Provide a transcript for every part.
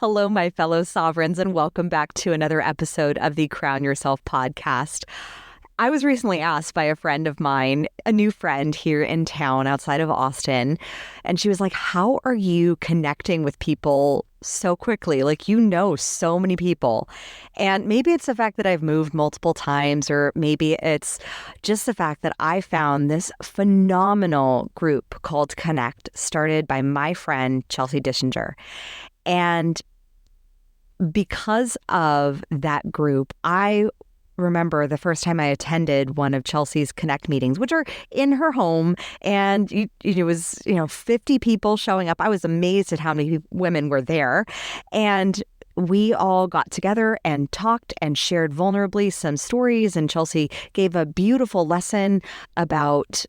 Hello, my fellow sovereigns, and welcome back to another episode of the Crown Yourself podcast. I was recently asked by a friend of mine, a new friend here in town outside of Austin, and she was like, how are you connecting with people so quickly? Like, you know so many people. And maybe it's the fact that I've moved multiple times, or maybe it's just the fact that I found this phenomenal group called Connect, started by my friend, Chelsea Dischinger. And because of that group, I remember the first time I attended one of Chelsea's Connect meetings, which are in her home, and it was 50 people showing up. I was amazed at how many women were there, and we all got together and talked and shared vulnerably some stories, and Chelsea gave a beautiful lesson about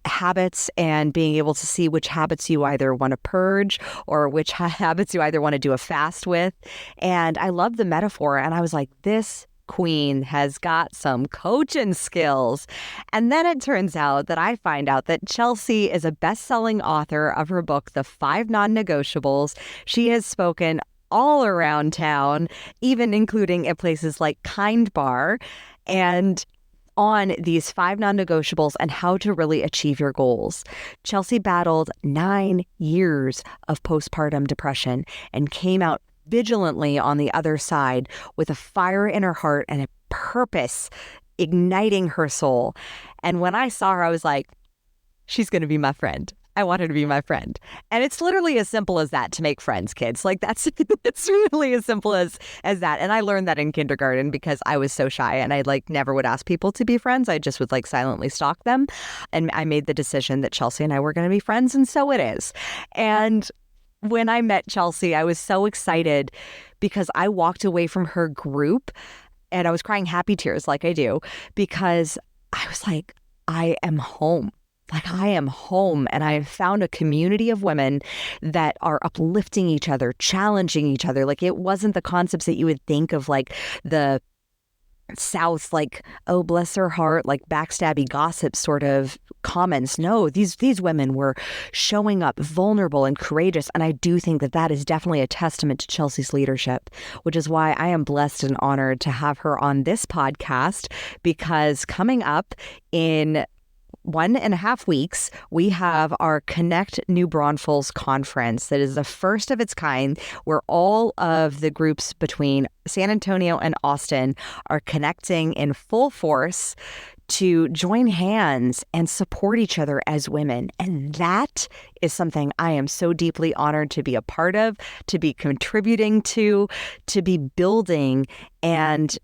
habits and being able to see which habits you either want to purge or which habits you either want to do a fast with. And I love the metaphor. And I was like, this queen has got some coaching skills. And then it turns out that I find out that Chelsea is a best-selling author of her book, The 5 Non-Negotiables. She has spoken all around town, even including at places like Kind Bar, and on these 5 non-negotiables and how to really achieve your goals. Chelsea battled 9 years of postpartum depression and came out vigilantly on the other side with a fire in her heart and a purpose igniting her soul. And when I saw her, I was like, she's going to be my friend. I want her to be my friend. And it's literally as simple as that to make friends, kids. Like it's really as simple as that. And I learned that in kindergarten because I was so shy and I never would ask people to be friends. I just would silently stalk them. And I made the decision that Chelsea and I were going to be friends. And so it is. And when I met Chelsea, I was so excited because I walked away from her group and I was crying happy tears like I do, because I was like, I am home. I am home, and I have found a community of women that are uplifting each other, challenging each other. It wasn't the concepts that you would think of, the South, oh, bless her heart, backstabby gossip sort of comments. No, these women were showing up vulnerable and courageous. And I do think that that is definitely a testament to Chelsea's leadership, which is why I am blessed and honored to have her on this podcast, because coming up in 1.5 weeks, we have our Connect New Braunfels conference that is the first of its kind, where all of the groups between San Antonio and Austin are connecting in full force to join hands and support each other as women. And that is something I am so deeply honored to be a part of, to be contributing to be building, and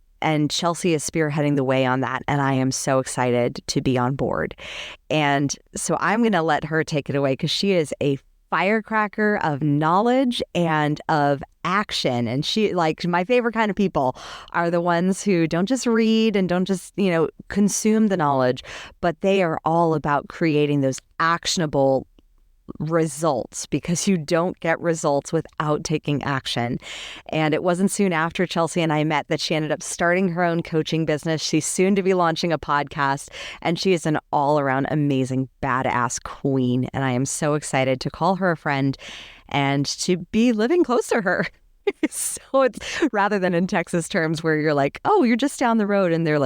Chelsea is spearheading the way on that. And I am so excited to be on board. And so I'm going to let her take it away, because she is a firecracker of knowledge and of action. And she, my favorite kind of people are the ones who don't just read and don't just, consume the knowledge, but they are all about creating those actionable results, because you don't get results without taking action. And it wasn't soon after Chelsea and I met that she ended up starting her own coaching business. She's soon to be launching a podcast, and she is an all-around amazing badass queen. And I am so excited to call her a friend and to be living close to her. So it's, rather than in Texas terms where you're like, oh, you're just down the road, and they're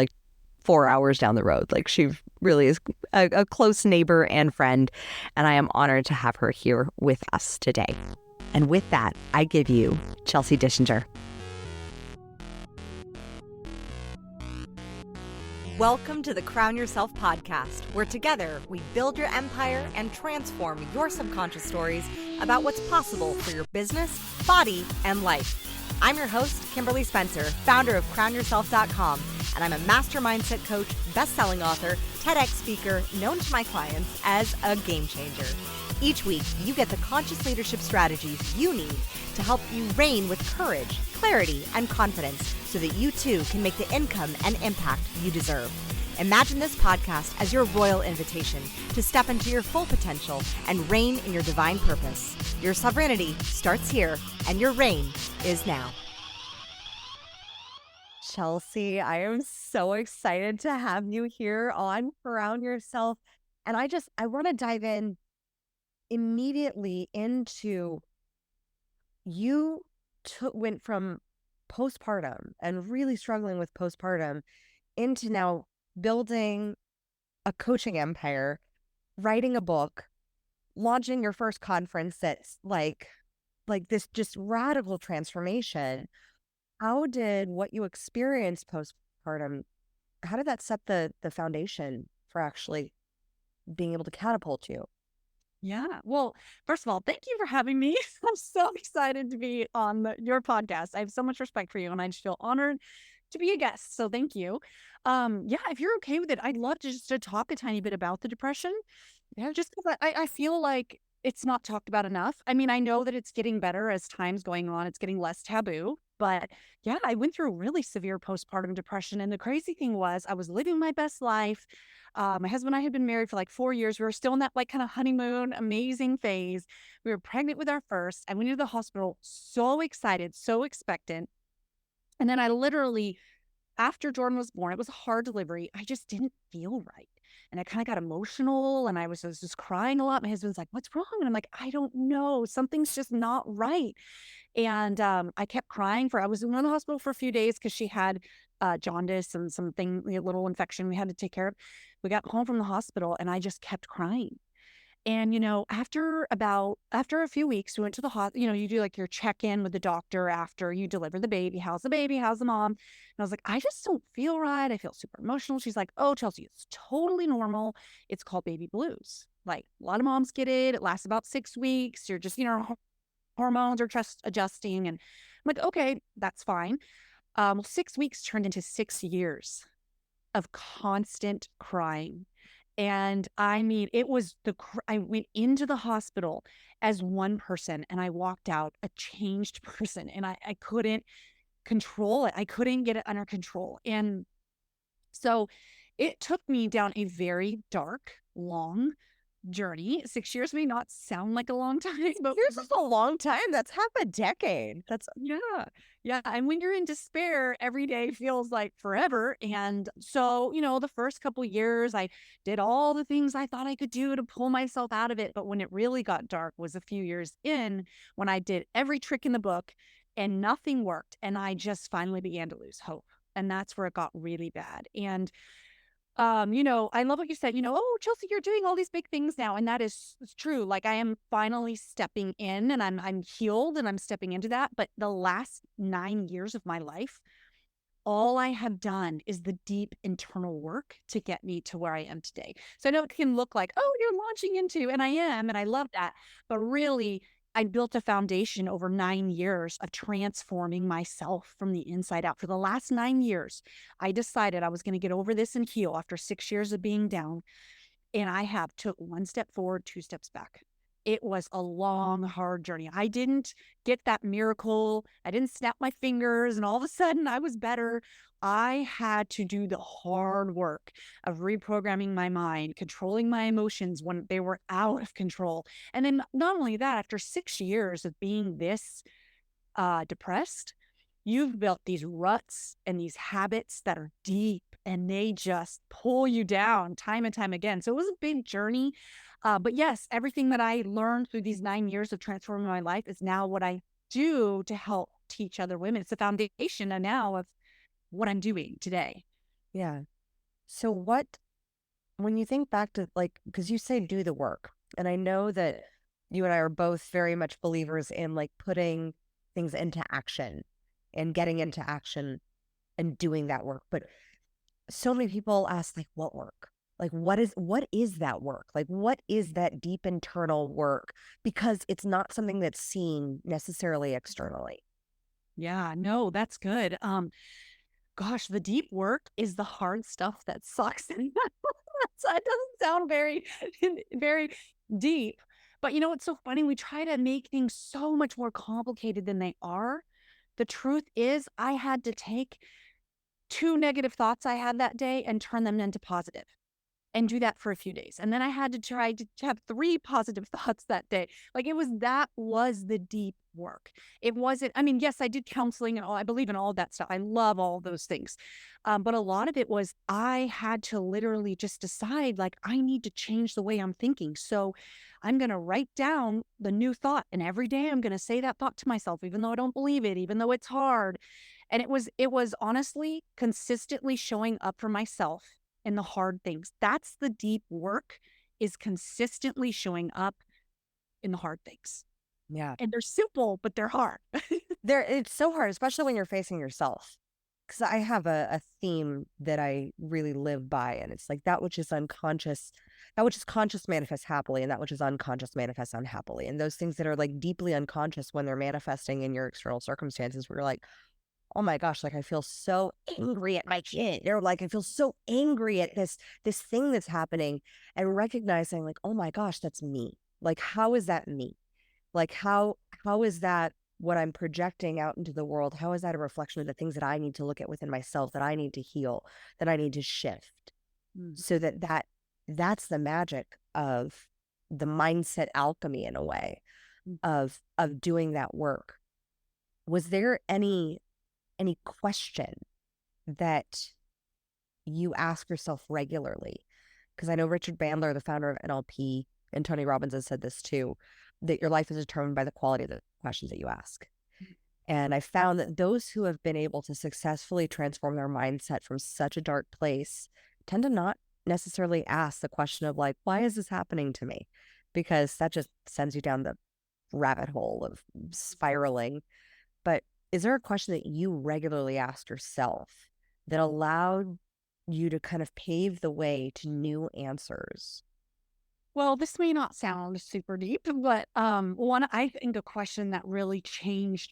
4 hours down the road. She really is a close neighbor and friend, and I am honored to have her here with us today. And with that, I give you Chelsea Dischinger. Welcome to the Crown Yourself podcast, where together we build your empire and transform your subconscious stories about what's possible for your business, body, and life. I'm your host, Kimberly Spencer, founder of CrownYourself.com, and I'm a master mindset coach, best-selling author, TEDx speaker, known to my clients as a game changer. Each week, you get the conscious leadership strategies you need to help you reign with courage, clarity, and confidence so that you too can make the income and impact you deserve. Imagine this podcast as your royal invitation to step into your full potential and reign in your divine purpose. Your sovereignty starts here, and your reign is now. Chelsea, I am so excited to have you here on Around Yourself. And I want to dive in immediately into you went from postpartum and really struggling with postpartum into now building a coaching empire, writing a book, launching your first conference that's like this just radical transformation. How did what you experienced postpartum, how did that set the foundation for actually being able to catapult you? Yeah. Well, first of all, thank you for having me. I'm so excited to be on your podcast. I have so much respect for you, and I just feel honored to be a guest. So thank you. Yeah, if you're okay with it, I'd love to just to talk a tiny bit about the depression. Yeah, just because I feel like it's not talked about enough. I mean, I know that it's getting better as time's going on. It's getting less taboo. But yeah, I went through really severe postpartum depression. And the crazy thing was I was living my best life. My husband and I had been married for like 4 years. We were still in that like kind of honeymoon, amazing phase. We were pregnant with our first. I went to the hospital so excited, so expectant. And then I literally, after Jordan was born, it was a hard delivery. I just didn't feel right. And I kind of got emotional and I was just crying a lot. My husband's like, "What's wrong?" And I'm like, "I don't know. Something's just not right." And I kept crying I was in the hospital for a few days because she had jaundice and something, a little infection we had to take care of. We got home from the hospital and I just kept crying. And, after a few weeks, we went to the hospital. You do like your check-in with the doctor after you deliver the baby. How's the baby? How's the mom? And I was like, I just don't feel right. I feel super emotional. She's like, "Oh, Chelsea, it's totally normal. It's called baby blues. Like a lot of moms get it. It lasts about 6 weeks. You're just, hormones are just adjusting." And I'm like, okay, that's fine. 6 weeks turned into 6 years of constant crying. And I mean, it was I went into the hospital as one person and I walked out a changed person, and I couldn't control it. I couldn't get it under control. And so it took me down a very dark, long journey. 6 years may not sound like a long time, but Yours is a long time. That's half a decade. That's yeah. Yeah. And when you're in despair, every day feels like forever. And so, the first couple years, I did all the things I thought I could do to pull myself out of it. But when it really got dark was a few years in, when I did every trick in the book and nothing worked. And I just finally began to lose hope. And that's where it got really bad. And I love what you said, "Oh, Chelsea, you're doing all these big things now." And that is true. Like I am finally stepping in and I'm healed and I'm stepping into that. But the last 9 years of my life, all I have done is the deep internal work to get me to where I am today. So I know it can look like, oh, you're launching into, and I am, and I love that. But really, I built a foundation over 9 years of transforming myself from the inside out. For the last 9 years, I decided I was going to get over this and heal after 6 years of being down. And I have took one step forward, two steps back. It was a long, hard journey. I didn't get that miracle. I didn't snap my fingers and all of a sudden I was better. I had to do the hard work of reprogramming my mind, controlling my emotions when they were out of control. And then not only that, after 6 years of being this depressed, you've built these ruts and these habits that are deep and they just pull you down time and time again. So it was a big journey. But yes, everything that I learned through these 9 years of transforming my life is now what I do to help teach other women. It's the foundation now of what I'm doing today. yeah. So when you think back to because you say do the work, and I know that you and I are both very much believers in like putting things into action and getting into action and doing that work. But so many people ask like, what work? Like, what is that work? Like, what is that deep internal work? Because it's not something that's seen necessarily externally. Yeah, no, that's good. Gosh, the deep work is the hard stuff that sucks. So it doesn't sound very, very deep. But it's so funny. We try to make things so much more complicated than they are. The truth is, I had to take 2 negative thoughts I had that day and turn them into positive. and do that for a few days. And then I had to try to have 3 positive thoughts that day. Like that was the deep work. It wasn't, I mean, yes, I did counseling and all, I believe in all that stuff. I love all those things. But a lot of it was I had to literally just decide, like, I need to change the way I'm thinking. So I'm going to write down the new thought. And every day I'm going to say that thought to myself, even though I don't believe it, even though it's hard. And it was honestly consistently showing up for myself in the hard things. That's the deep work, is consistently showing up in the hard things. Yeah. And they're simple, but they're hard. It's so hard, especially when you're facing yourself. Because I have a theme that I really live by, and it's like that which is unconscious, that which is conscious manifests happily, and that which is unconscious manifests unhappily. And those things that are like deeply unconscious when they're manifesting in your external circumstances, where you're like, oh my gosh, like I feel so angry at my kid, or like I feel so angry at this thing that's happening, and recognizing like, oh my gosh, that's me. Like, how is that me? Like, how is that what I'm projecting out into the world? How is that a reflection of the things that I need to look at within myself, that I need to heal, that I need to shift? So that's the magic of the mindset alchemy, in a way, of doing that work. Was there any question that you ask yourself regularly? Because I know Richard Bandler, the founder of NLP, and Tony Robbins has said this too, that your life is determined by the quality of the questions that you ask. And I found that those who have been able to successfully transform their mindset from such a dark place tend to not necessarily ask the question of like, why is this happening to me? Because that just sends you down the rabbit hole of spiraling. But is there a question that you regularly ask yourself that allowed you to kind of pave the way to new answers? Well, this may not sound super deep, but I think a question that really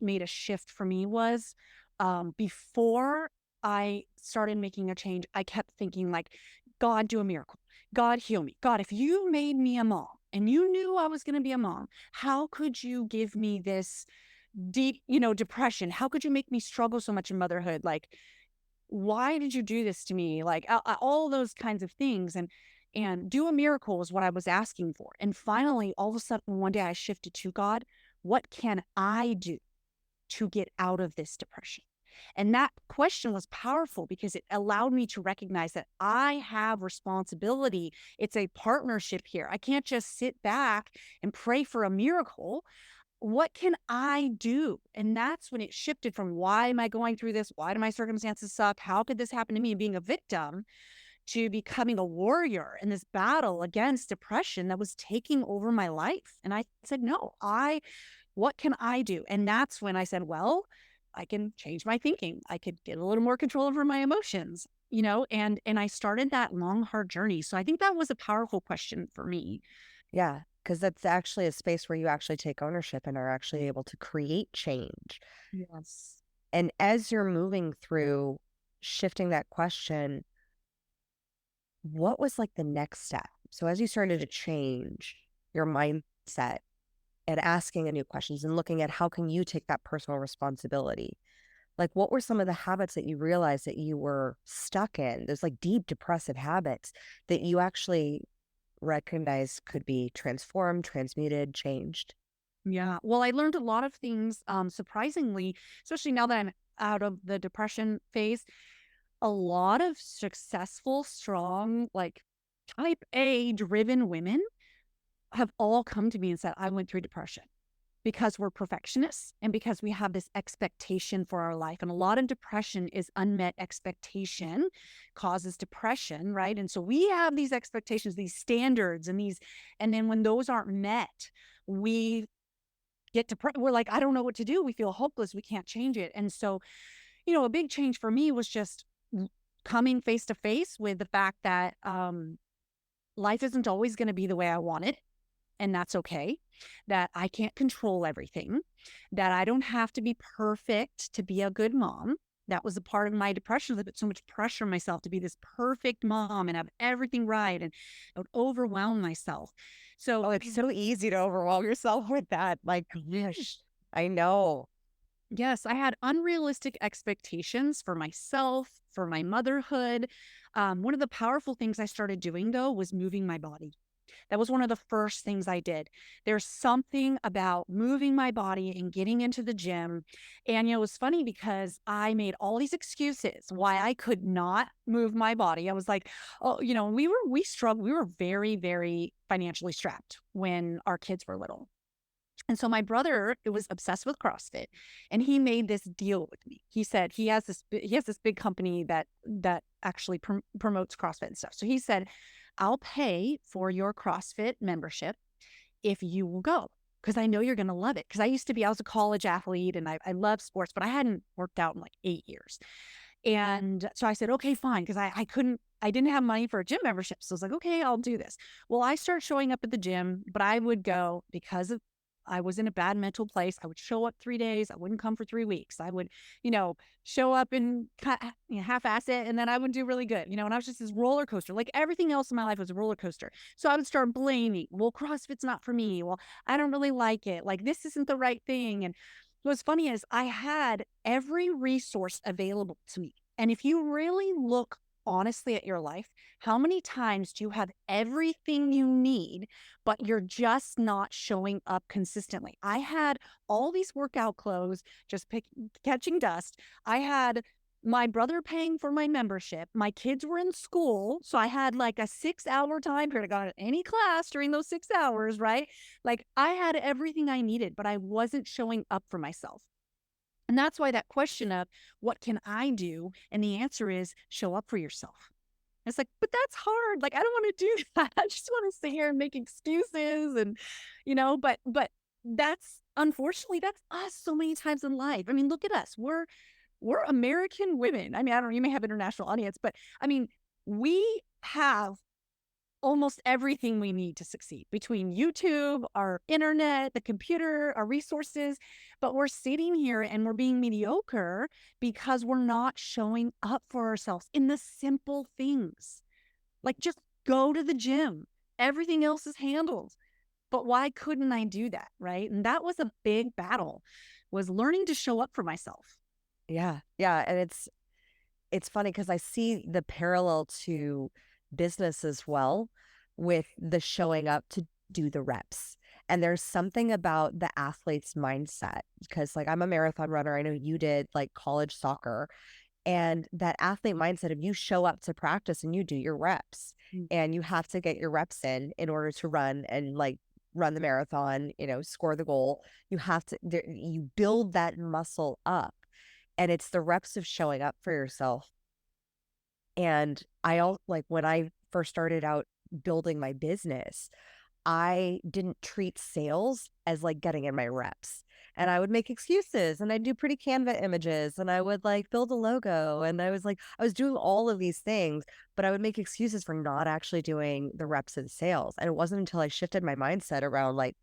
made a shift for me was, before I started making a change, I kept thinking like, God, do a miracle. God, heal me. God, if you made me a mom and you knew I was going to be a mom, how could you give me this deep, depression? How could you make me struggle so much in motherhood? Like, why did you do this to me? Like all those kinds of things. And do a miracle is what I was asking for. And finally, all of a sudden, one day I shifted to, God, what can I do to get out of this depression? And that question was powerful because it allowed me to recognize that I have responsibility. It's a partnership here. I can't just sit back and pray for a miracle. What can I do? And that's when it shifted from, why am I going through this? Why do my circumstances suck? How could this happen to me? And being a victim, to becoming a warrior in this battle against depression that was taking over my life. And I said, no, what can I do? And that's when I said, well, I can change my thinking. I could get a little more control over my emotions, and I started that long, hard journey. So I think that was a powerful question for me. Yeah, because that's actually a space where you actually take ownership and are actually able to create change. Yes. And as you're moving through shifting that question, what was like the next step? So as you started to change your mindset and asking a new questions and looking at how can you take that personal responsibility, like what were some of the habits that you realized that you were stuck in, those like deep depressive habits that you actually recognized could be transformed, transmuted, changed? Yeah. Well, I learned a lot of things, surprisingly, especially now that I'm out of the depression phase. A lot of successful, strong, like type A driven women have all come to me and said, I went through depression, because we're perfectionists and because we have this expectation for our life. And a lot of depression is unmet expectation causes depression, right? And so we have these expectations, these standards, and then when those aren't met, we get depressed. We're like, I don't know what to do. We feel hopeless. We can't change it. And so, a big change for me was just coming face to face with the fact that life isn't always going to be the way I want it. And that's okay. That I can't control everything. That I don't have to be perfect to be a good mom. That was a part of my depression. I put so much pressure on myself to be this perfect mom and have everything right. And I would overwhelm myself. So it's so easy to overwhelm yourself with that. Like, gosh, I know. Yes, I had unrealistic expectations for myself, for my motherhood. One of the powerful things I started doing, though, was moving my body. That was one of the first things I did. There's something about moving my body and getting into the gym. And, it was funny because I made all these excuses why I could not move my body. I was like, oh, we struggled. We were very, very financially strapped when our kids were little. And so my brother was obsessed with CrossFit, and he made this deal with me. He said he has this big company that actually promotes CrossFit and stuff. So he said, "I'll pay for your CrossFit membership if you will go, because I know you're going to love it." Because I was a college athlete and I love sports, but I hadn't worked out in like 8 years. And so I said, okay, fine, because I didn't have money for a gym membership. So I was like, okay, I'll do this. Well, I started showing up at the gym, but I would go because I was in a bad mental place. I would show up 3 days. I wouldn't come for 3 weeks. I would, show up and half-ass it, and then I would do really good, and I was just this roller coaster. Like everything else in my life was a roller coaster. So I would start blaming. Well, CrossFit's not for me. Well, I don't really like it. Like this isn't the right thing. And what's funny is I had every resource available to me. And if you really look honestly at your life, how many times do you have everything you need, but you're just not showing up consistently? I had all these workout clothes just catching dust. I had my brother paying for my membership. My kids were in school. So I had like a 6-hour time period. I got in any class during those 6 hours, right? Like I had everything I needed, but I wasn't showing up for myself. And that's why that question of what can I do? And the answer is show up for yourself. It's like, but that's hard. Like, I don't want to do that. I just want to sit here and make excuses and, but unfortunately, that's us so many times in life. I mean, look at us. We're American women. I mean, I don't know, you may have international audience, but I mean, we have almost everything we need to succeed between YouTube, our internet, the computer, our resources. But we're sitting here and we're being mediocre because we're not showing up for ourselves in the simple things. Like just go to the gym. Everything else is handled. But why couldn't I do that? Right. And that was a big battle, was learning to show up for myself. Yeah. Yeah. And it's funny because I see the parallel to business as well with the showing up to do the reps. And there's something about the athlete's mindset because like I'm a marathon runner. I know you did like college soccer, and that athlete mindset of you show up to practice and you do your reps and you have to get your reps in order to run and like run the marathon, score the goal. You have to, you build that muscle up, and it's the reps of showing up for yourself. And like when I first started out building my business, I didn't treat sales as like getting in my reps. And I would make excuses and I'd do pretty Canva images and I would like build a logo. And I was doing all of these things, but I would make excuses for not actually doing the reps in sales. And it wasn't until I shifted my mindset around like,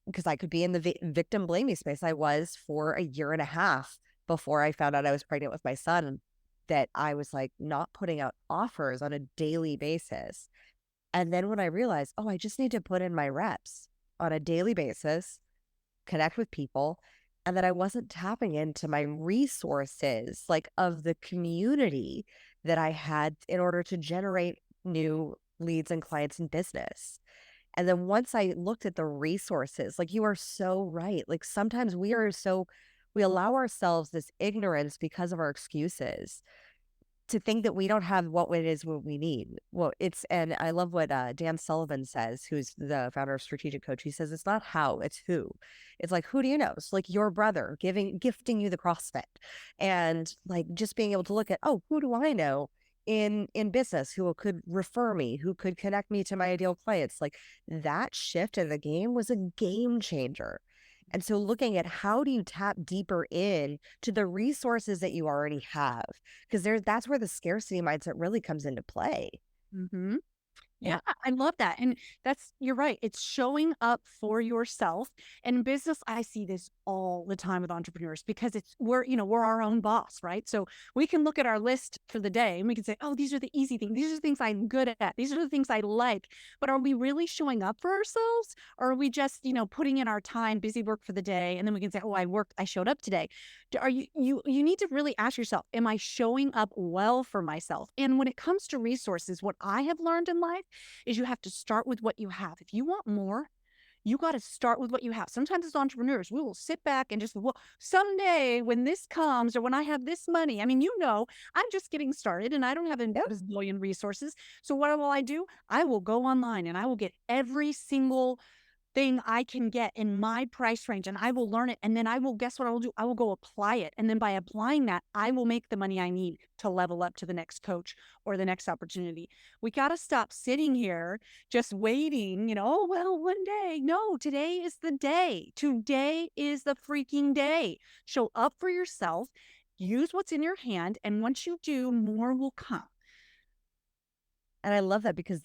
because I could be in the victim blaming space. I was for a year and a half before I found out I was pregnant with my son, that I was like not putting out offers on a daily basis. And then when I realized, oh, I just need to put in my reps on a daily basis, connect with people, and that I wasn't tapping into my resources, like of the community that I had in order to generate new leads and clients in business. And then once I looked at the resources, like you are so right. Like sometimes we allow ourselves this ignorance because of our excuses to think that we don't have what it is what we need. Well, and I love what Dan Sullivan says, who's the founder of Strategic Coach. He says, it's not how, it's who. It's like, who do you know? It's like your brother gifting you the CrossFit, and like just being able to look at, oh, who do I know in business who could refer me, who could connect me to my ideal clients? Like that shift in the game was a game changer. And so looking at how do you tap deeper in to the resources that you already have, because that's where the scarcity mindset really comes into play. Mm-hmm. Yeah, I love that. And you're right. It's showing up for yourself. And in business, I see this all the time with entrepreneurs because we're our own boss, right? So we can look at our list for the day and we can say, oh, these are the easy things. These are the things I'm good at. These are the things I like. But are we really showing up for ourselves? Or are we just, putting in our time, busy work for the day? And then we can say, oh, I showed up today. Are you need to really ask yourself, am I showing up well for myself? And when it comes to resources, what I have learned in life is you have to start with what you have. If you want more, you got to start with what you have. Sometimes as entrepreneurs, we will sit back and just, well, someday when this comes or when I have this money, I mean, I'm just getting started and I don't have a billion resources. So what will I do? I will go online and I will get every single thing I can get in my price range and I will learn it. And then guess what I will do? I will go apply it. And then by applying that, I will make the money I need to level up to the next coach or the next opportunity. We got to stop sitting here just waiting, oh, well, one day. No, today is the day. Today is the freaking day. Show up for yourself, use what's in your hand. And once you do, more will come. And I love that because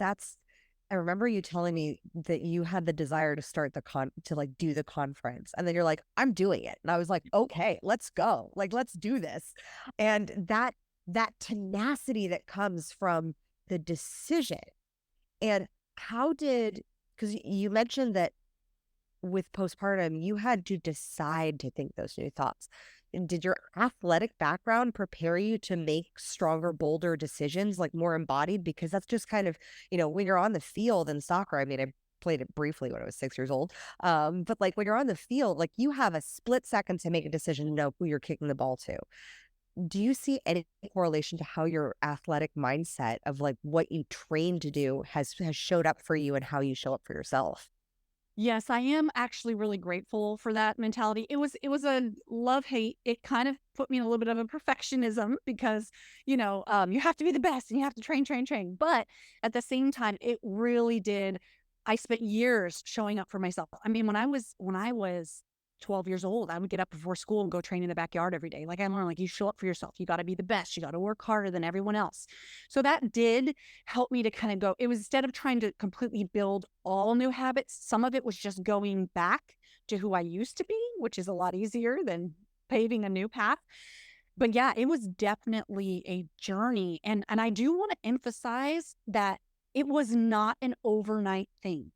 I remember you telling me that you had the desire to start do the conference. And then you're like, I'm doing it. And I was like, okay, let's go. Like, let's do this. And that tenacity that comes from the decision. And because you mentioned that with postpartum, you had to decide to think those new thoughts. Did your athletic background prepare you to make stronger, bolder decisions, like more embodied? Because that's just kind of, when you're on the field in soccer, I mean, I played it briefly when I was 6 years old. But like when you're on the field, like you have a split second to make a decision to know who you're kicking the ball to. Do you see any correlation to how your athletic mindset of like what you trained to do has showed up for you and how you show up for yourself? Yes, I am actually really grateful for that mentality. It was a love-hate. It kind of put me in a little bit of a perfectionism because, you have to be the best and you have to train, train, train. But at the same time, it really did. I spent years showing up for myself. I mean, when I was 12 years old, I would get up before school and go train in the backyard every day. Like I learned, like you show up for yourself. You got to be the best. You got to work harder than everyone else. So that did help me to kind of go, it was instead of trying to completely build all new habits, some of it was just going back to who I used to be, which is a lot easier than paving a new path. But yeah, it was definitely a journey. And I do want to emphasize that it was not an overnight thing.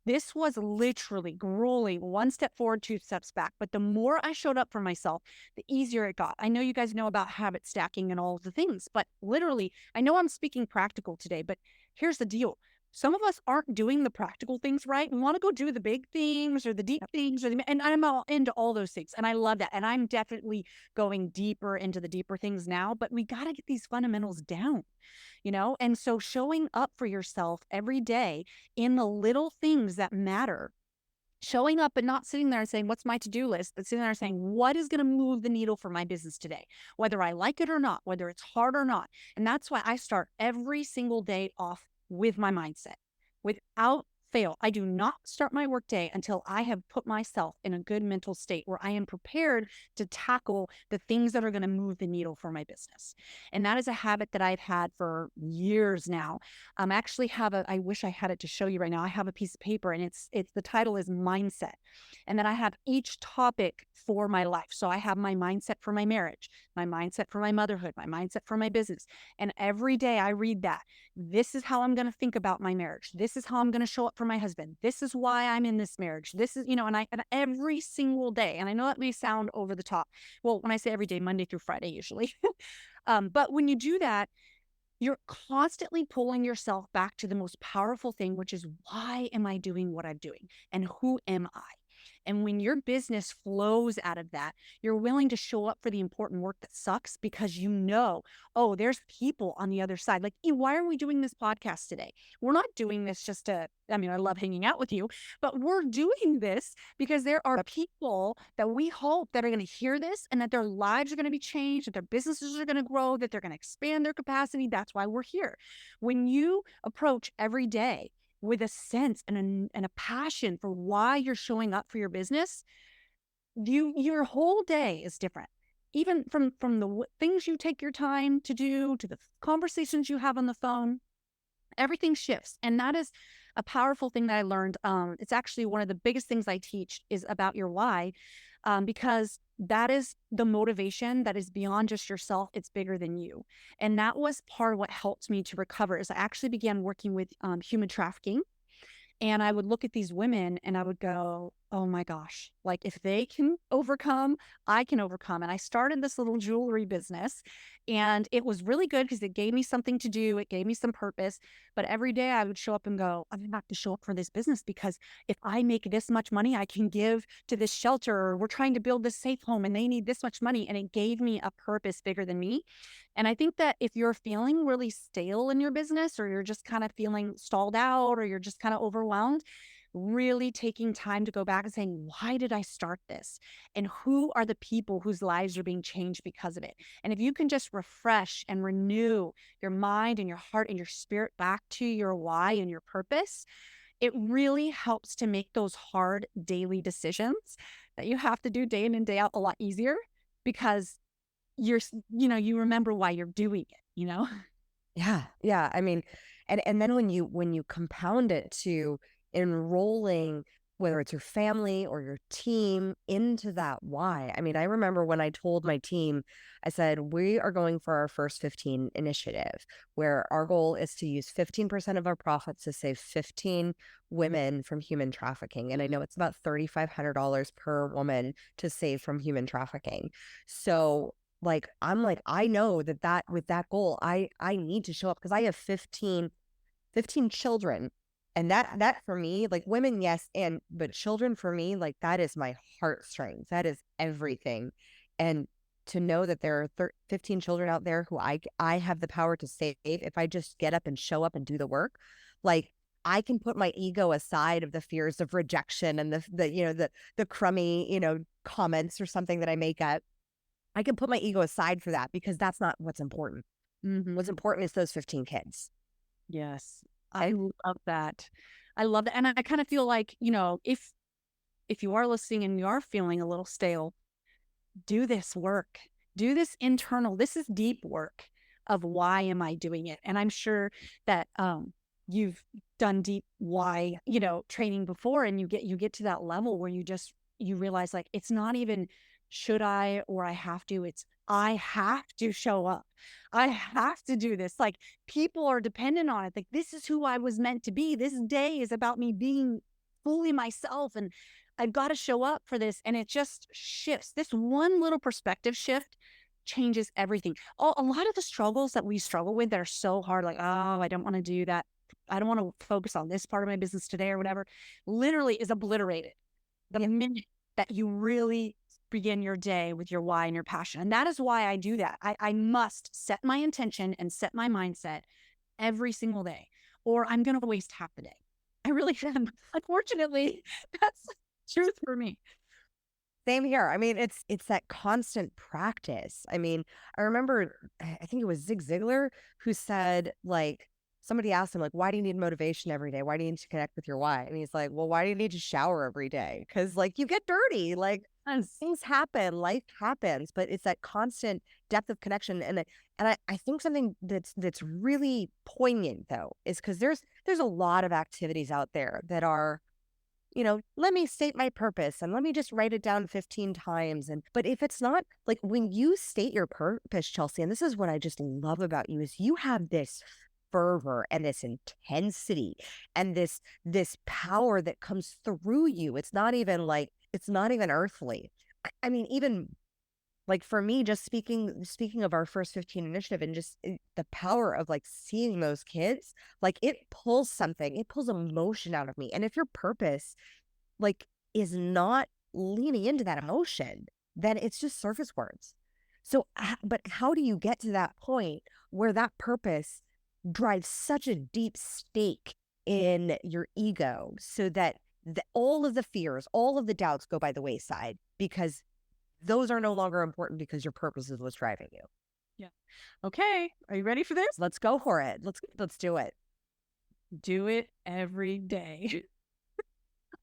This was literally grueling, one step forward, two steps back. But the more I showed up for myself, the easier it got. I know you guys know about habit stacking and all of the things, but literally, I know I'm speaking practical today, but here's the deal. Some of us aren't doing the practical things right. We want to go do the big things or the deep things, and I'm all into all those things. And I love that. And I'm definitely going deeper into the deeper things now, but we got to get these fundamentals down. And so showing up for yourself every day in the little things that matter, showing up and not sitting there and saying, what's my to-do list? But sitting there saying, what is going to move the needle for my business today? Whether I like it or not, whether it's hard or not. And that's why I start every single day off with my mindset. Without fail, I do not start my workday until I have put myself in a good mental state where I am prepared to tackle the things that are going to move the needle for my business. And that is a habit that I've had for years now. I actually I wish I had it to show you right now. I have a piece of paper and the title is mindset. And then I have each topic for my life. So I have my mindset for my marriage, my mindset for my motherhood, my mindset for my business. And every day I read that. This is how I'm going to think about my marriage. This is how I'm going to show up for my husband. This is why I'm in this marriage. This is, and every single day, and I know that may sound over the top. Well, when I say every day, Monday through Friday, usually. But when you do that, you're constantly pulling yourself back to the most powerful thing, which is why am I doing what I'm doing? And who am I? And when your business flows out of that, you're willing to show up for the important work that sucks because oh, there's people on the other side. Like, why are we doing this podcast today? We're not doing this I love hanging out with you, but we're doing this because there are people that we hope that are going to hear this and that their lives are going to be changed, that their businesses are going to grow, that they're going to expand their capacity. That's why we're here. When you approach every day with a sense and a passion for why you're showing up for your business, your whole day is different. Even from the things you take your time to do, to the conversations you have on the phone, everything shifts. And that is a powerful thing that I learned. It's actually one of the biggest things I teach is about your why, because that is the motivation that is beyond just yourself. It's bigger than you. And that was part of what helped me to recover is I actually began working with human trafficking. And I would look at these women and I would go, oh my gosh, like if they can overcome, I can overcome. And I started this little jewelry business and it was really good because it gave me something to do. It gave me some purpose. But every day I would show up and go, I'm going to have to show up for this business because if I make this much money, I can give to this shelter, or we're trying to build this safe home and they need this much money. And it gave me a purpose bigger than me. And I think that if you're feeling really stale in your business, or you're just kind of feeling stalled out, or you're just kind of overwhelmed, really taking time to go back and saying, why did I start this? And who are the people whose lives are being changed because of it? And if you can just refresh and renew your mind and your heart and your spirit back to your why and your purpose, it really helps to make those hard daily decisions that you have to do day in and day out a lot easier because you remember why you're doing it. Yeah. Yeah. I mean, and then when you compound it to enrolling, whether it's your family or your team, into that why. I mean, I remember when I told my team, I said, we are going for our first 15 initiative, where our goal is to use 15% of our profits to save 15 women from human trafficking. And I know it's about $3,500 per woman to save from human trafficking. So I know that with that goal, I need to show up because I have 15 children. And that for me, like women, yes. But children for me, like that is my heartstrings. That is everything. And to know that there are 15 children out there who I have the power to save if I just get up and show up and do the work, like I can put my ego aside of the fears of rejection and the crummy, comments or something that I make up. I can put my ego aside for that because that's not what's important. Mm-hmm. What's important is those 15 kids. Yes. I love that. I love that. And I kind of feel like, if you are listening and you are feeling a little stale, do this work. Do this internal. This is deep work of why am I doing it? And I'm sure that you've done deep why, training before, and you get to that level where you realize like it's not even should I or I have to, it's I have to show up. I have to do this. Like people are dependent on it. Like this is who I was meant to be. This day is about me being fully myself and I've got to show up for this. And it just shifts. This one little perspective shift changes everything. A lot of the struggles that we struggle with that are so hard, like, oh, I don't want to do that. I don't want to focus on this part of my business today or whatever, literally is obliterated the minute that you really begin your day with your why and your passion. And that is why I do that. I must set my intention and set my mindset every single day, or I'm going to waste half the day. I really am. Unfortunately, that's the truth for me. Same here. I mean, it's that constant practice. I mean, I remember, I think it was Zig Ziglar who said, like, somebody asked him, like, why do you need motivation every day? Why do you need to connect with your why? And he's like, well, why do you need to shower every day? Because, like, you get dirty. Like, things happen, life happens, but it's that constant depth of connection. And I think something that's really poignant, though, is because there's a lot of activities out there that are, let me state my purpose and let me just write it down 15 times. But if it's not like when you state your purpose, Chelsea, and this is what I just love about you, is you have this fervor and this intensity and this power that comes through you. It's not even earthly. I mean, even like for me, just speaking of our first 15 initiative and just the power of like seeing those kids, like it pulls emotion out of me. And if your purpose like is not leaning into that emotion, then it's just surface words. So, but how do you get to that point where that purpose drives such a deep stake in your ego so that all of the fears, all of the doubts go by the wayside because those are no longer important because your purpose is what's driving you. Yeah. Okay. Are you ready for this? Let's go for it. Let's do it. Do it every day.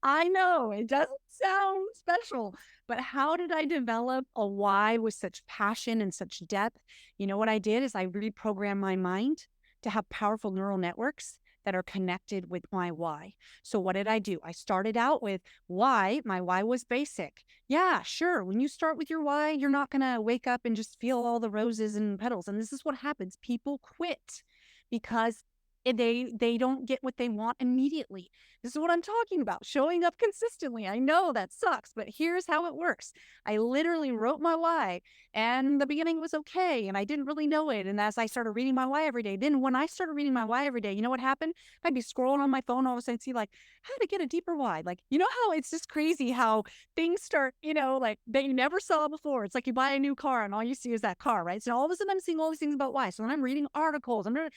I know it doesn't sound special, but how did I develop a why with such passion and such depth? You know what I did is I reprogrammed my mind to have powerful neural networks that are connected with my why. So what did I do? I started out with why. My why was basic. Yeah, sure. When you start with your why, you're not going to wake up and just feel all the roses and petals. And this is what happens. People quit because they don't get what they want immediately. This is what I'm talking about. Showing up consistently. I know that sucks, but here's how it works. I literally wrote my why, and the beginning was okay, and I didn't really know it. And as I started reading my why every day, then when I started reading my why every day, you know what happened? I'd be scrolling on my phone, all of a sudden see like how to get a deeper why. Like, you know how it's just crazy how things start, like that you never saw before. It's like you buy a new car and all you see is that car, right? So all of a sudden I'm seeing all these things about why. So then I'm reading articles. And then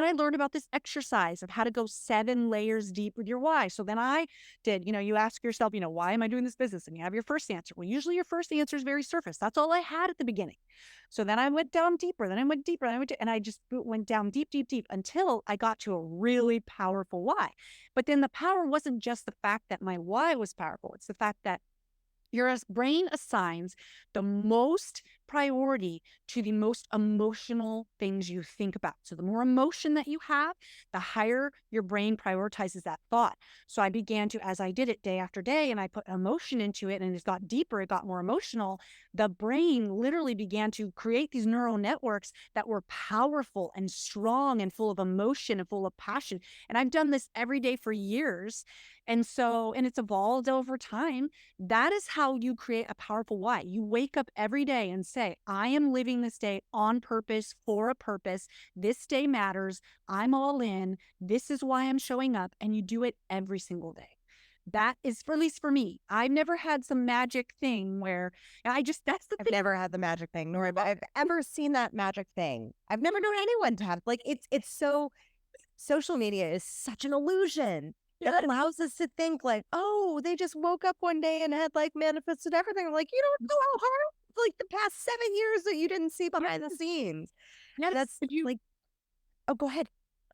I learned about this exercise of how to go 7 layers deep with your why. So then I did, you ask yourself, why am I doing this business? And you have your first answer. Well, usually your first answer is very surface. That's all I had at the beginning. So then I went down deeper, then I went deeper, and I just went down deep, deep, deep until I got to a really powerful why. But then the power wasn't just the fact that my why was powerful. It's the fact that your brain assigns the most priority to the most emotional things you think about. So the more emotion that you have, the higher your brain prioritizes that thought. So I began to, as I did it day after day, and I put emotion into it, and it got deeper, it got more emotional, the brain literally began to create these neural networks that were powerful and strong and full of emotion and full of passion. And I've done this every day for years. And it's evolved over time. That is how you create a powerful why. You wake up every day and say, I am living this day on purpose, for a purpose. This day matters. I'm all in. This is why I'm showing up. And you do it every single day. That is, at least for me. I've never had some magic thing where that's the thing. I've never had the magic thing, nor have I ever seen that magic thing. I've never known anyone to have, it's so, social media is such an illusion. It allows us to think like, oh, they just woke up one day and had manifested everything. I'm like, you don't know how hard the past 7 years that you didn't see behind the scenes. Yes, That's oh, go ahead.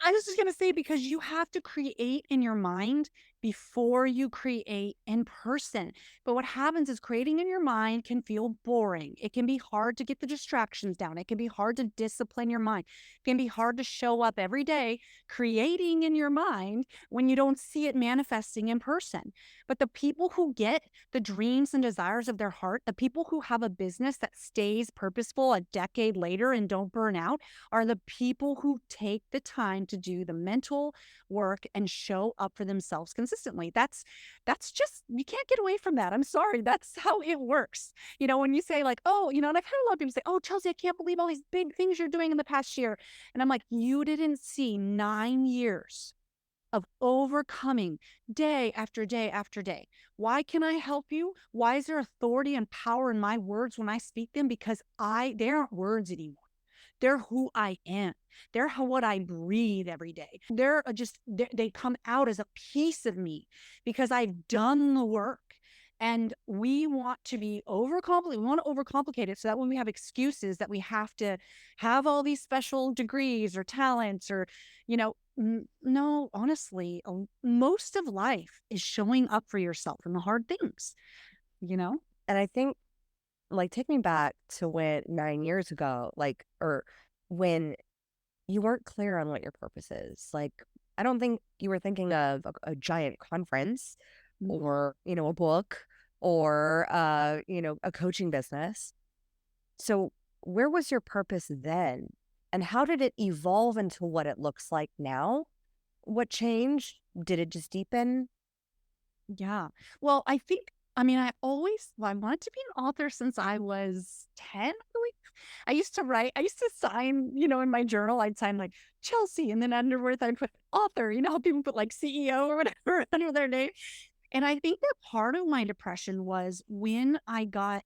I was just going to say, because you have to create in your mind before you create in person. But what happens is creating in your mind can feel boring. It can be hard to get the distractions down. It can be hard to discipline your mind. It can be hard to show up every day creating in your mind when you don't see it manifesting in person. But the people who get the dreams and desires of their heart, the people who have a business that stays purposeful a decade later and don't burn out, are the people who take the time to do the mental work and show up for themselves consistently. That's just, you can't get away from that. I'm sorry. That's how it works. When you say oh, and I've had a lot of people say, oh, Chelsea, I can't believe all these big things you're doing in the past year. And I'm like, you didn't see 9 years of overcoming day after day after day. Why can I help you? Why is there authority and power in my words when I speak them? Because they aren't words anymore. They're who I am. They're what I breathe every day. They come out as a piece of me because I've done the work. And we want to overcomplicate it so that when we have excuses that we have to have all these special degrees or talents or, no, honestly, most of life is showing up for yourself in the hard things, And I think, take me back to when 9 years ago, or when you weren't clear on what your purpose is. I don't think you were thinking of a giant conference or, a book or, a coaching business. So where was your purpose then? And how did it evolve into what it looks like now? What changed? Did it just deepen? Yeah. Well, I wanted to be an author since I was 10, I believe. I used to write, I used to sign, in my journal, I'd sign Chelsea, and then underneath I'd put author, how people put CEO or whatever under their name. And I think that part of my depression was when I got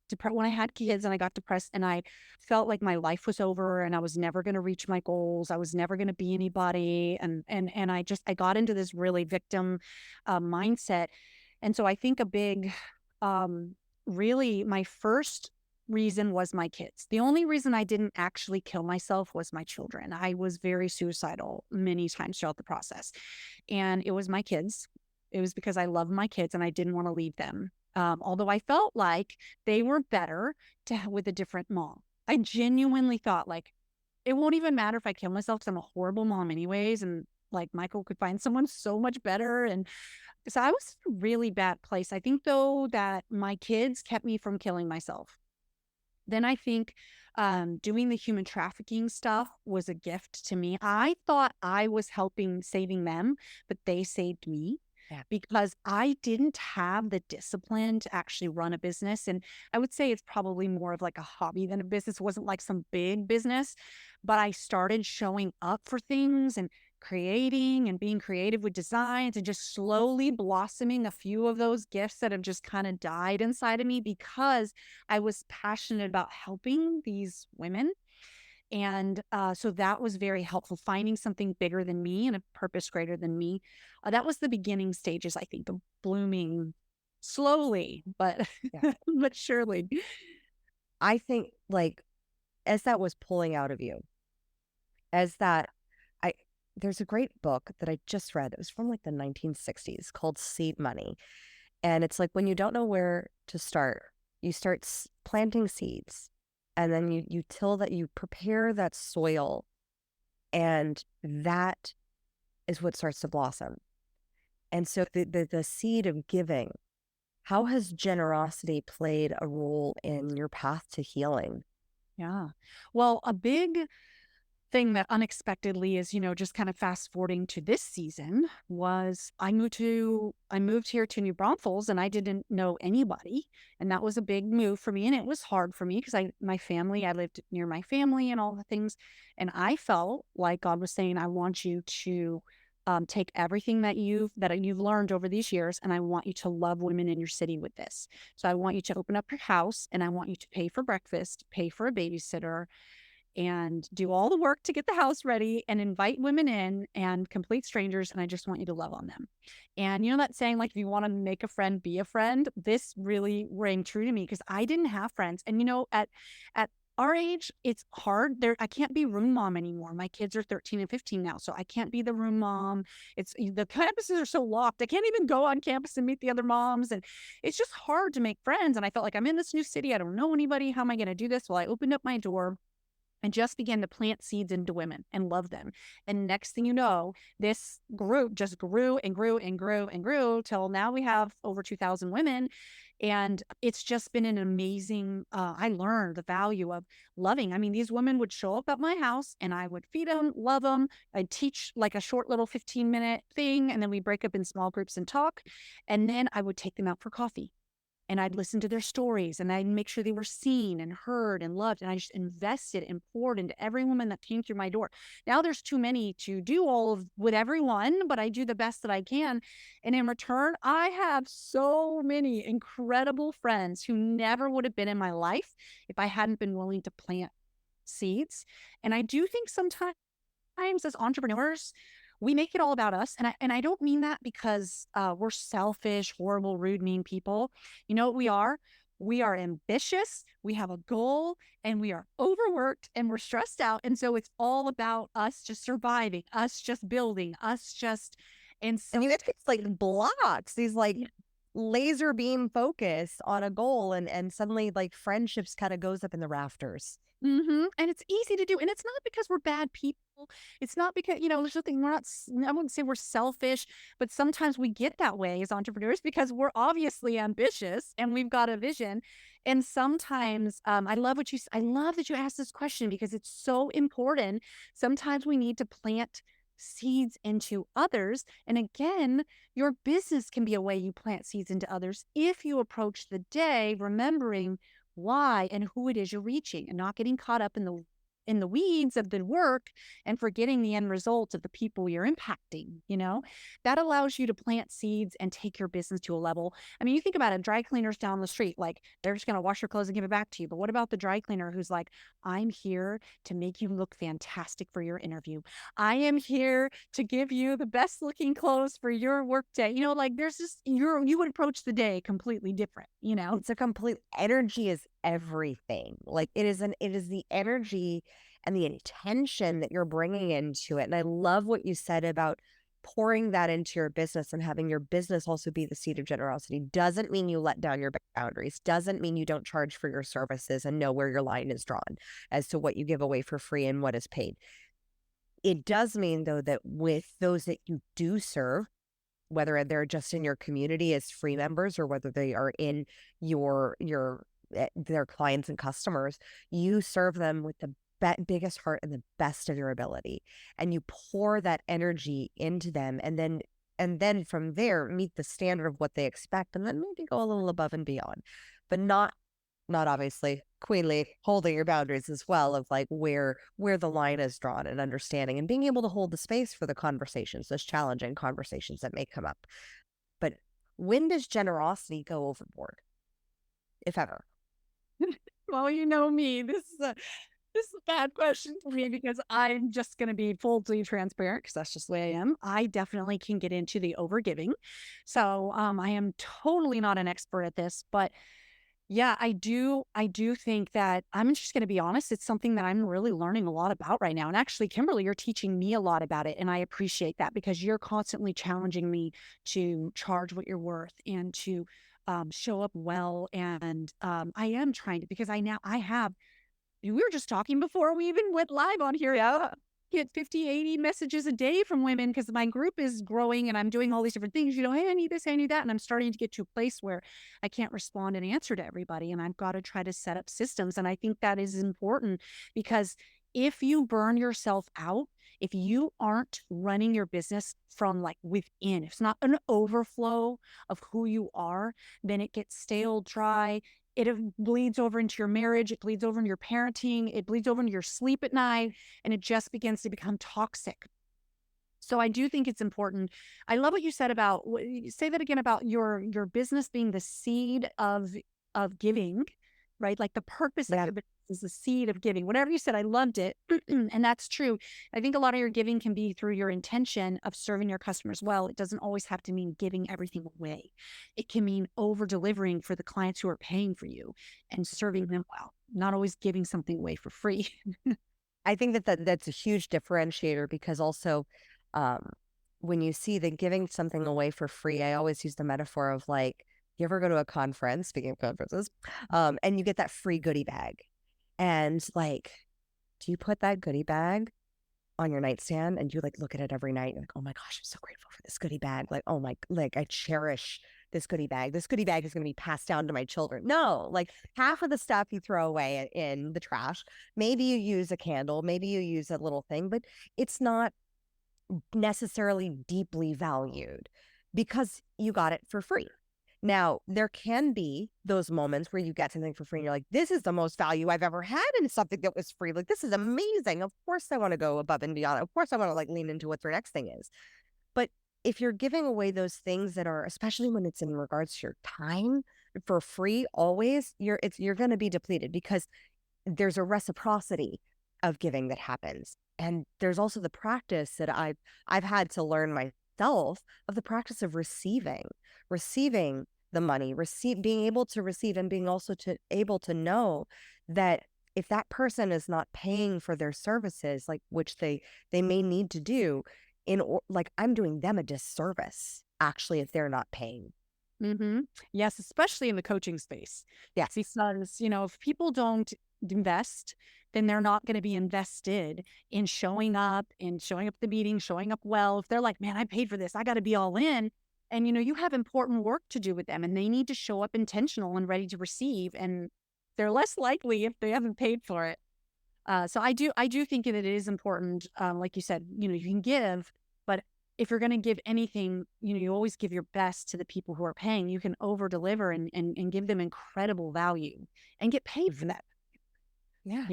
depressed, when I had kids and I got depressed and I felt like my life was over and I was never going to reach my goals. I was never going to be anybody. And I got into this really victim mindset. And so I think a big, really my first reason was my kids. The only reason I didn't actually kill myself was my children. I was very suicidal many times throughout the process. And it was my kids. It was because I love my kids and I didn't want to leave them. Although I felt like they were better with a different mom. I genuinely thought it won't even matter if I kill myself because I'm a horrible mom anyways. And like Michael could find someone so much better. And so I was in a really bad place. I think though that my kids kept me from killing myself. Then I think doing the human trafficking stuff was a gift to me. I thought I was saving them, but they saved me. Yeah. Because I didn't have the discipline to actually run a business. And I would say it's probably more of like a hobby than a business. It wasn't like some big business, but I started showing up for things and creating and being creative with designs and just slowly blossoming a few of those gifts that have just kind of died inside of me because I was passionate about helping these women. And so that was very helpful, finding something bigger than me and a purpose greater than me. That was the beginning stages, I think, of blooming slowly, but Yeah. but surely. I think like as that was pulling out of you, as that I there's a great book that I just read. It was from like the 1960s called Seed Money. And it's like when you don't know where to start, you start planting seeds. And then you till that, you prepare that soil, and that is what starts to blossom. And so the seed of giving, how has generosity played a role in your path to healing? Yeah. Well, a big thing that unexpectedly is, just kind of fast forwarding to this season was I moved here to New Braunfels and I didn't know anybody. And that was a big move for me. And it was hard for me because I lived near my family and all the things. And I felt like God was saying, I want you to take everything that you've learned over these years, and I want you to love women in your city with this. So I want you to open up your house, and I want you to pay for breakfast, pay for a babysitter, and do all the work to get the house ready and invite women in and complete strangers. And I just want you to love on them. And that saying, like, if you want to make a friend, be a friend, this really rang true to me because I didn't have friends. And, at our age, it's hard. I can't be room mom anymore. My kids are 13 and 15 now. So I can't be the room mom. The campuses are so locked. I can't even go on campus and meet the other moms. And it's just hard to make friends. And I felt like I'm in this new city. I don't know anybody. How am I going to do this? Well, I opened up my door and just began to plant seeds into women and love them. And next thing you know, this group just grew and grew and grew and grew till now we have over 2,000 women. And it's just been an amazing, I learned the value of loving. I mean, these women would show up at my house and I would feed them, love them. I'd teach like a short little 15-minute thing. And then we break up in small groups and talk. And then I would take them out for coffee. And I'd listen to their stories and I'd make sure they were seen and heard and loved. And I just invested and poured into every woman that came through my door. Now there's too many to do all of with everyone, but I do the best that I can. And in return, I have so many incredible friends who never would have been in my life if I hadn't been willing to plant seeds. And I do think sometimes as entrepreneurs, we make it all about us. And I don't mean that because we're selfish, horrible, rude, mean people. You know what we are? We are ambitious. We have a goal and we are overworked and we're stressed out. And so it's all about us just surviving, us just building, us just. And you get these like blocks, these like laser beam focus on a goal, and suddenly like friendships kind of goes up in the rafters. And it's easy to do. And it's not because we're bad people. It's not because, there's nothing, I wouldn't say we're selfish, but sometimes we get that way as entrepreneurs because we're obviously ambitious and we've got a vision. And sometimes I love that you asked this question because it's so important. Sometimes we need to plant seeds into others. And again, your business can be a way you plant seeds into others if you approach the day remembering why and who it is you're reaching and not getting caught up in the weeds of the work and forgetting the end result of the people you're impacting. That allows you to plant seeds and take your business to a level. I mean, you think about it, dry cleaners down the street, like they're just going to wash your clothes and give it back to you. But what about the dry cleaner who's like, I'm here to make you look fantastic for your interview. I am here to give you the best looking clothes for your work day. Like there's just, you would approach the day completely different, It's a complete energy is everything. Like it is the energy and the intention that you're bringing into it. And I love what you said about pouring that into your business and having your business also be the seed of generosity. Doesn't mean you let down your boundaries. Doesn't mean you don't charge for your services and know where your line is drawn as to what you give away for free and what is paid. It does mean, though, that with those that you do serve, whether they're just in your community as free members or whether they are in your their clients and customers, you serve them with the biggest heart and the best of your ability, and you pour that energy into them, and then from there meet the standard of what they expect, and then maybe go a little above and beyond, but not obviously queenly, holding your boundaries as well of like where the line is drawn and understanding and being able to hold the space for the conversations, those challenging conversations that may come up. But when does generosity go overboard, if ever? Well, you know me, this is a bad question for me because I'm just going to be fully transparent because that's just the way I am. I definitely can get into the overgiving. So I am totally not an expert at this, but yeah, I do think that I'm just going to be honest. It's something that I'm really learning a lot about right now. And actually, Kimberly, you're teaching me a lot about it. And I appreciate that because you're constantly challenging me to charge what you're worth and to show up well. And I am trying to, because I have, we were just talking before we even went live on here. Yeah. Get 50, 80 messages a day from women because my group is growing and I'm doing all these different things. Hey, I need this, I need that. And I'm starting to get to a place where I can't respond and answer to everybody. And I've got to try to set up systems. And I think that is important because if you burn yourself out, if you aren't running your business from like within, if it's not an overflow of who you are, then it gets stale, dry. It bleeds over into your marriage. It bleeds over into your parenting. It bleeds over into your sleep at night, and it just begins to become toxic. So I do think it's important. I love what you said about, say that again, about your business being the seed of giving, right? Like the purpose of your business is the seed of giving. Whatever you said, I loved it. And that's true. I think a lot of your giving can be through your intention of serving your customers well. It doesn't always have to mean giving everything away. It can mean over delivering for the clients who are paying for you and serving them well, not always giving something away for free. I think that's a huge differentiator because also when you see that giving something away for free, I always use the metaphor of like, you ever go to a conference, speaking of conferences, and you get that free goodie bag. And like, do you put that goodie bag on your nightstand and you like look at it every night? You're like, oh my gosh, I'm so grateful for this goodie bag. Like, oh my, like I cherish this goodie bag. This goodie bag is going to be passed down to my children. No, like half of the stuff you throw away in the trash. Maybe you use a candle, maybe you use a little thing, but it's not necessarily deeply valued because you got it for free. Now, there can be those moments where you get something for free and you're like, this is the most value I've ever had in something that was free. Like, this is amazing. Of course, I want to go above and beyond. Of course, I want to like lean into what their next thing is. But if you're giving away those things that are, especially when it's in regards to your time for free, always, you're going to be depleted because there's a reciprocity of giving that happens. And there's also the practice that I've had to learn myself of the practice of receiving the money, being able to receive and being also able to know that if that person is not paying for their services, like which they may need to do, like I'm doing them a disservice actually if they're not paying. Mm-hmm. Yes, especially in the coaching space. Yes, because if people don't invest, then they're not going to be invested in showing up at the meeting, showing up well. If they're like, man, I paid for this, I got to be all in. And, you have important work to do with them and they need to show up intentional and ready to receive. And they're less likely if they haven't paid for it. So I do think that it is important. Like you said, you can give, but if you're going to give anything, you always give your best to the people who are paying. You can over deliver and give them incredible value and get paid for that. Yeah.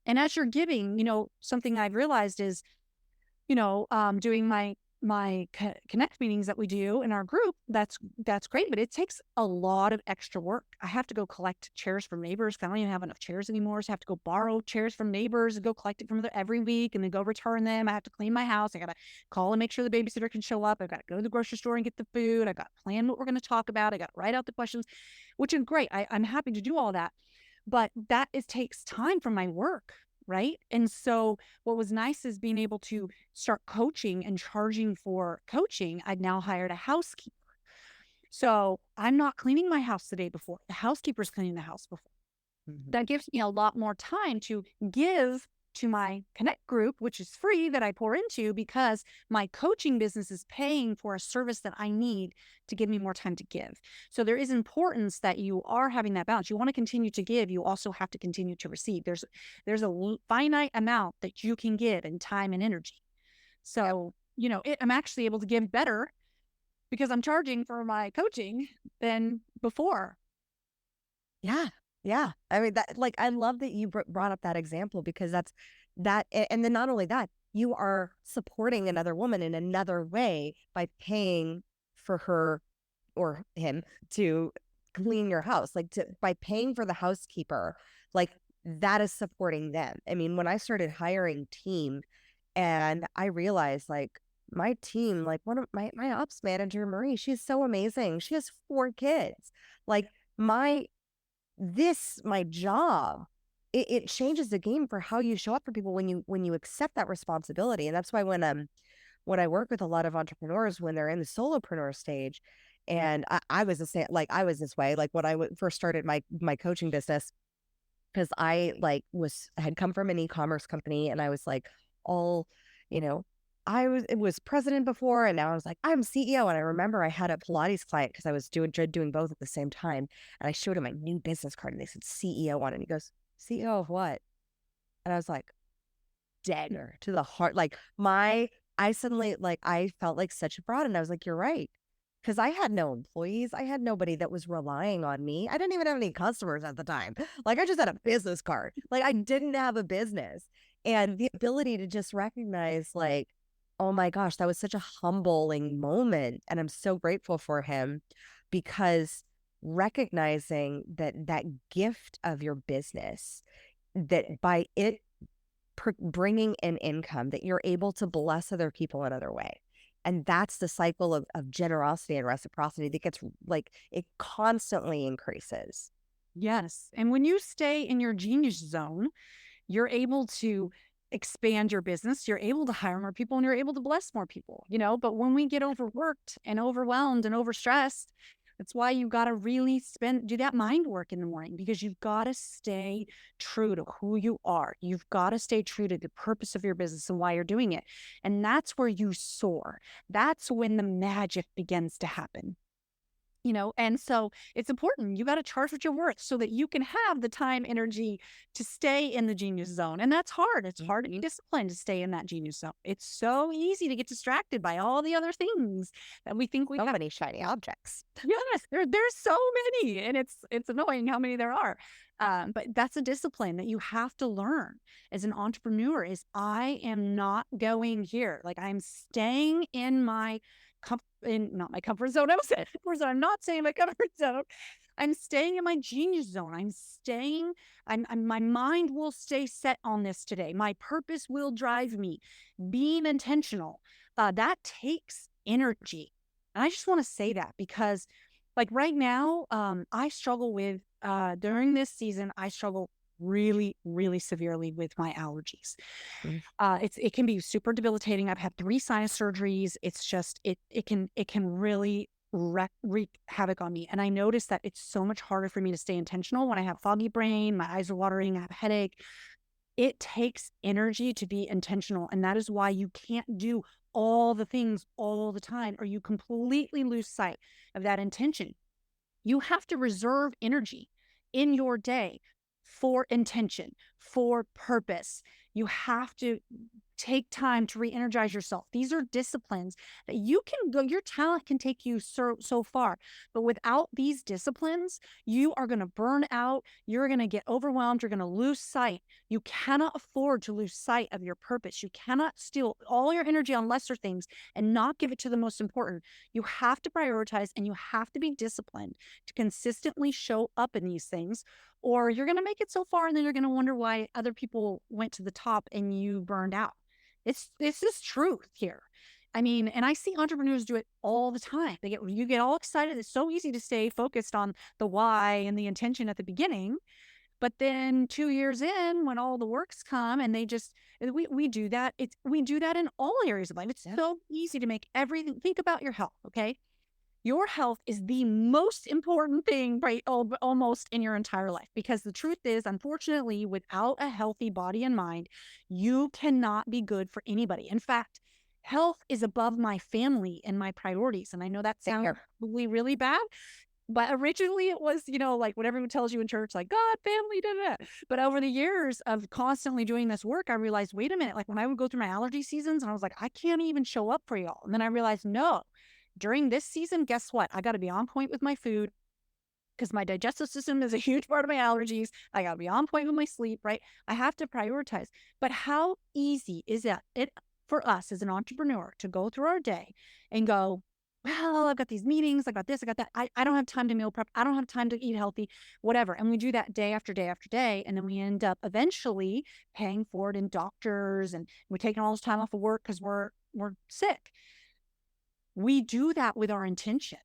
And as you're giving, something I've realized is, doing my connect meetings that we do in our group, that's great, but it takes a lot of extra work. I have to go collect chairs from neighbors. I don't even have enough chairs anymore. So I have to go borrow chairs from neighbors and go collect it from them every week and then go return them. I have to clean my house. I got to call and make sure the babysitter can show up. I've got to go to the grocery store and get the food. I got to plan what we're going to talk about. I got to write out the questions, which is great. I'm happy to do all that, but takes time from my work. Right. And so what was nice is being able to start coaching and charging for coaching. I'd now hired a housekeeper. So I'm not cleaning my house the day before. The housekeeper's cleaning the house before. Mm-hmm. That gives me a lot more time to give to my Connect group, which is free, that I pour into because my coaching business is paying for a service that I need to give me more time to give. So there is importance that you are having that balance. You want to continue to give, you also have to continue to receive. There's a finite amount that you can give in time and energy. So, I'm actually able to give better because I'm charging for my coaching than before. Yeah. Yeah. I mean, I love that you brought up that example, because and then not only that, you are supporting another woman in another way by paying for her or him to clean your house, by paying for the housekeeper, that is supporting them. I mean, when I started hiring team, and I realized my team, one of my ops manager, Marie, she's so amazing. She has 4 kids. My job, it changes the game for how you show up for people when you accept that responsibility. And that's why when I work with a lot of entrepreneurs, when they're in the solopreneur stage, and I was the same, I was this way, when I first started my coaching business, because I had come from an e-commerce company, and I was all, it was president before, and now I was I'm CEO. And I remember I had a Pilates client, because I was doing both at the same time. And I showed him my new business card, and they said CEO on it. And he goes, CEO of what? And I was dagger to the heart. I suddenly, I felt like such a fraud. And I was you're right. Because I had no employees. I had nobody that was relying on me. I didn't even have any customers at the time. I just had a business card. I didn't have a business. And the ability to just recognize, oh my gosh, that was such a humbling moment. And I'm so grateful for him, because recognizing that gift of your business, that by it bringing an income, that you're able to bless other people another way. And that's the cycle of generosity and reciprocity that gets it constantly increases. Yes. And when you stay in your genius zone, you're able to expand your business, you're able to hire more people, and you're able to bless more people, But when we get overworked and overwhelmed and overstressed, that's why you got to really do that mind work in the morning, because you've got to stay true to who you are. You've got to stay true to the purpose of your business and why you're doing it. And that's where you soar. That's when the magic begins to happen. And so it's important. You got to charge what you're worth so that you can have the time, energy to stay in the genius zone. And that's hard. It's hard to be disciplined to stay in that genius zone. It's so easy to get distracted by all the other things that we think we have. So many shiny objects. Yes, there's so many, and it's annoying how many there are. But that's a discipline that you have to learn as an entrepreneur. Is I am not going here. I'm staying in my not my comfort zone. I was saying comfort zone. I'm not saying my comfort zone. I'm staying in my genius zone. My mind will stay set on this today. My purpose will drive me. Being intentional, that takes energy. And I just want to say that because right now, I struggle with, during this season, I struggle really, really severely with my allergies. It can be super debilitating. I've had 3 sinus surgeries. It's just, it can really wreak havoc on me. And I noticed that it's so much harder for me to stay intentional when I have foggy brain, my eyes are watering, I have a headache. It takes energy to be intentional. And that is why you can't do all the things all the time, or you completely lose sight of that intention. You have to reserve energy in your day for intention, for purpose. You have to take time to re-energize yourself. These are disciplines that you can go, your talent can take you so far. But without these disciplines, you are going to burn out. You're going to get overwhelmed. You're going to lose sight. You cannot afford to lose sight of your purpose. You cannot steal all your energy on lesser things and not give it to the most important. You have to prioritize, and you have to be disciplined to consistently show up in these things, or you're going to make it so far and then you're going to wonder why other people went to the top and you burned out. This is truth here. I mean, and I see entrepreneurs do it all the time. You get all excited. It's so easy to stay focused on the why and the intention at the beginning. But then 2 years in, when all the works come and we do that. We do that in all areas of life. It's so easy to make everything. Think about your health, okay? Your health is the most important thing, right, almost in your entire life. Because the truth is, unfortunately, without a healthy body and mind, you cannot be good for anybody. In fact, health is above my family and my priorities. And I know that sounds probably really bad, but originally it was, like what everyone tells you in church, like God, family, da, da, da. But over the years of constantly doing this work, I realized, wait a minute, like when I would go through my allergy seasons and I was like, I can't even show up for y'all. And then I realized, no, during this season, guess what? I got to be on point with my food because my digestive system is a huge part of my allergies. I got to be on point with my sleep, right? I have to prioritize. But how easy is it for us as an entrepreneur to go through our day and go, well, I've got these meetings, I got this, I got that. I don't have time to meal prep. I don't have time to eat healthy, whatever. And we do that day after day after day. And then we end up eventually paying for it in doctors, and we're taking all this time off of work because we're sick. We do that with our intention,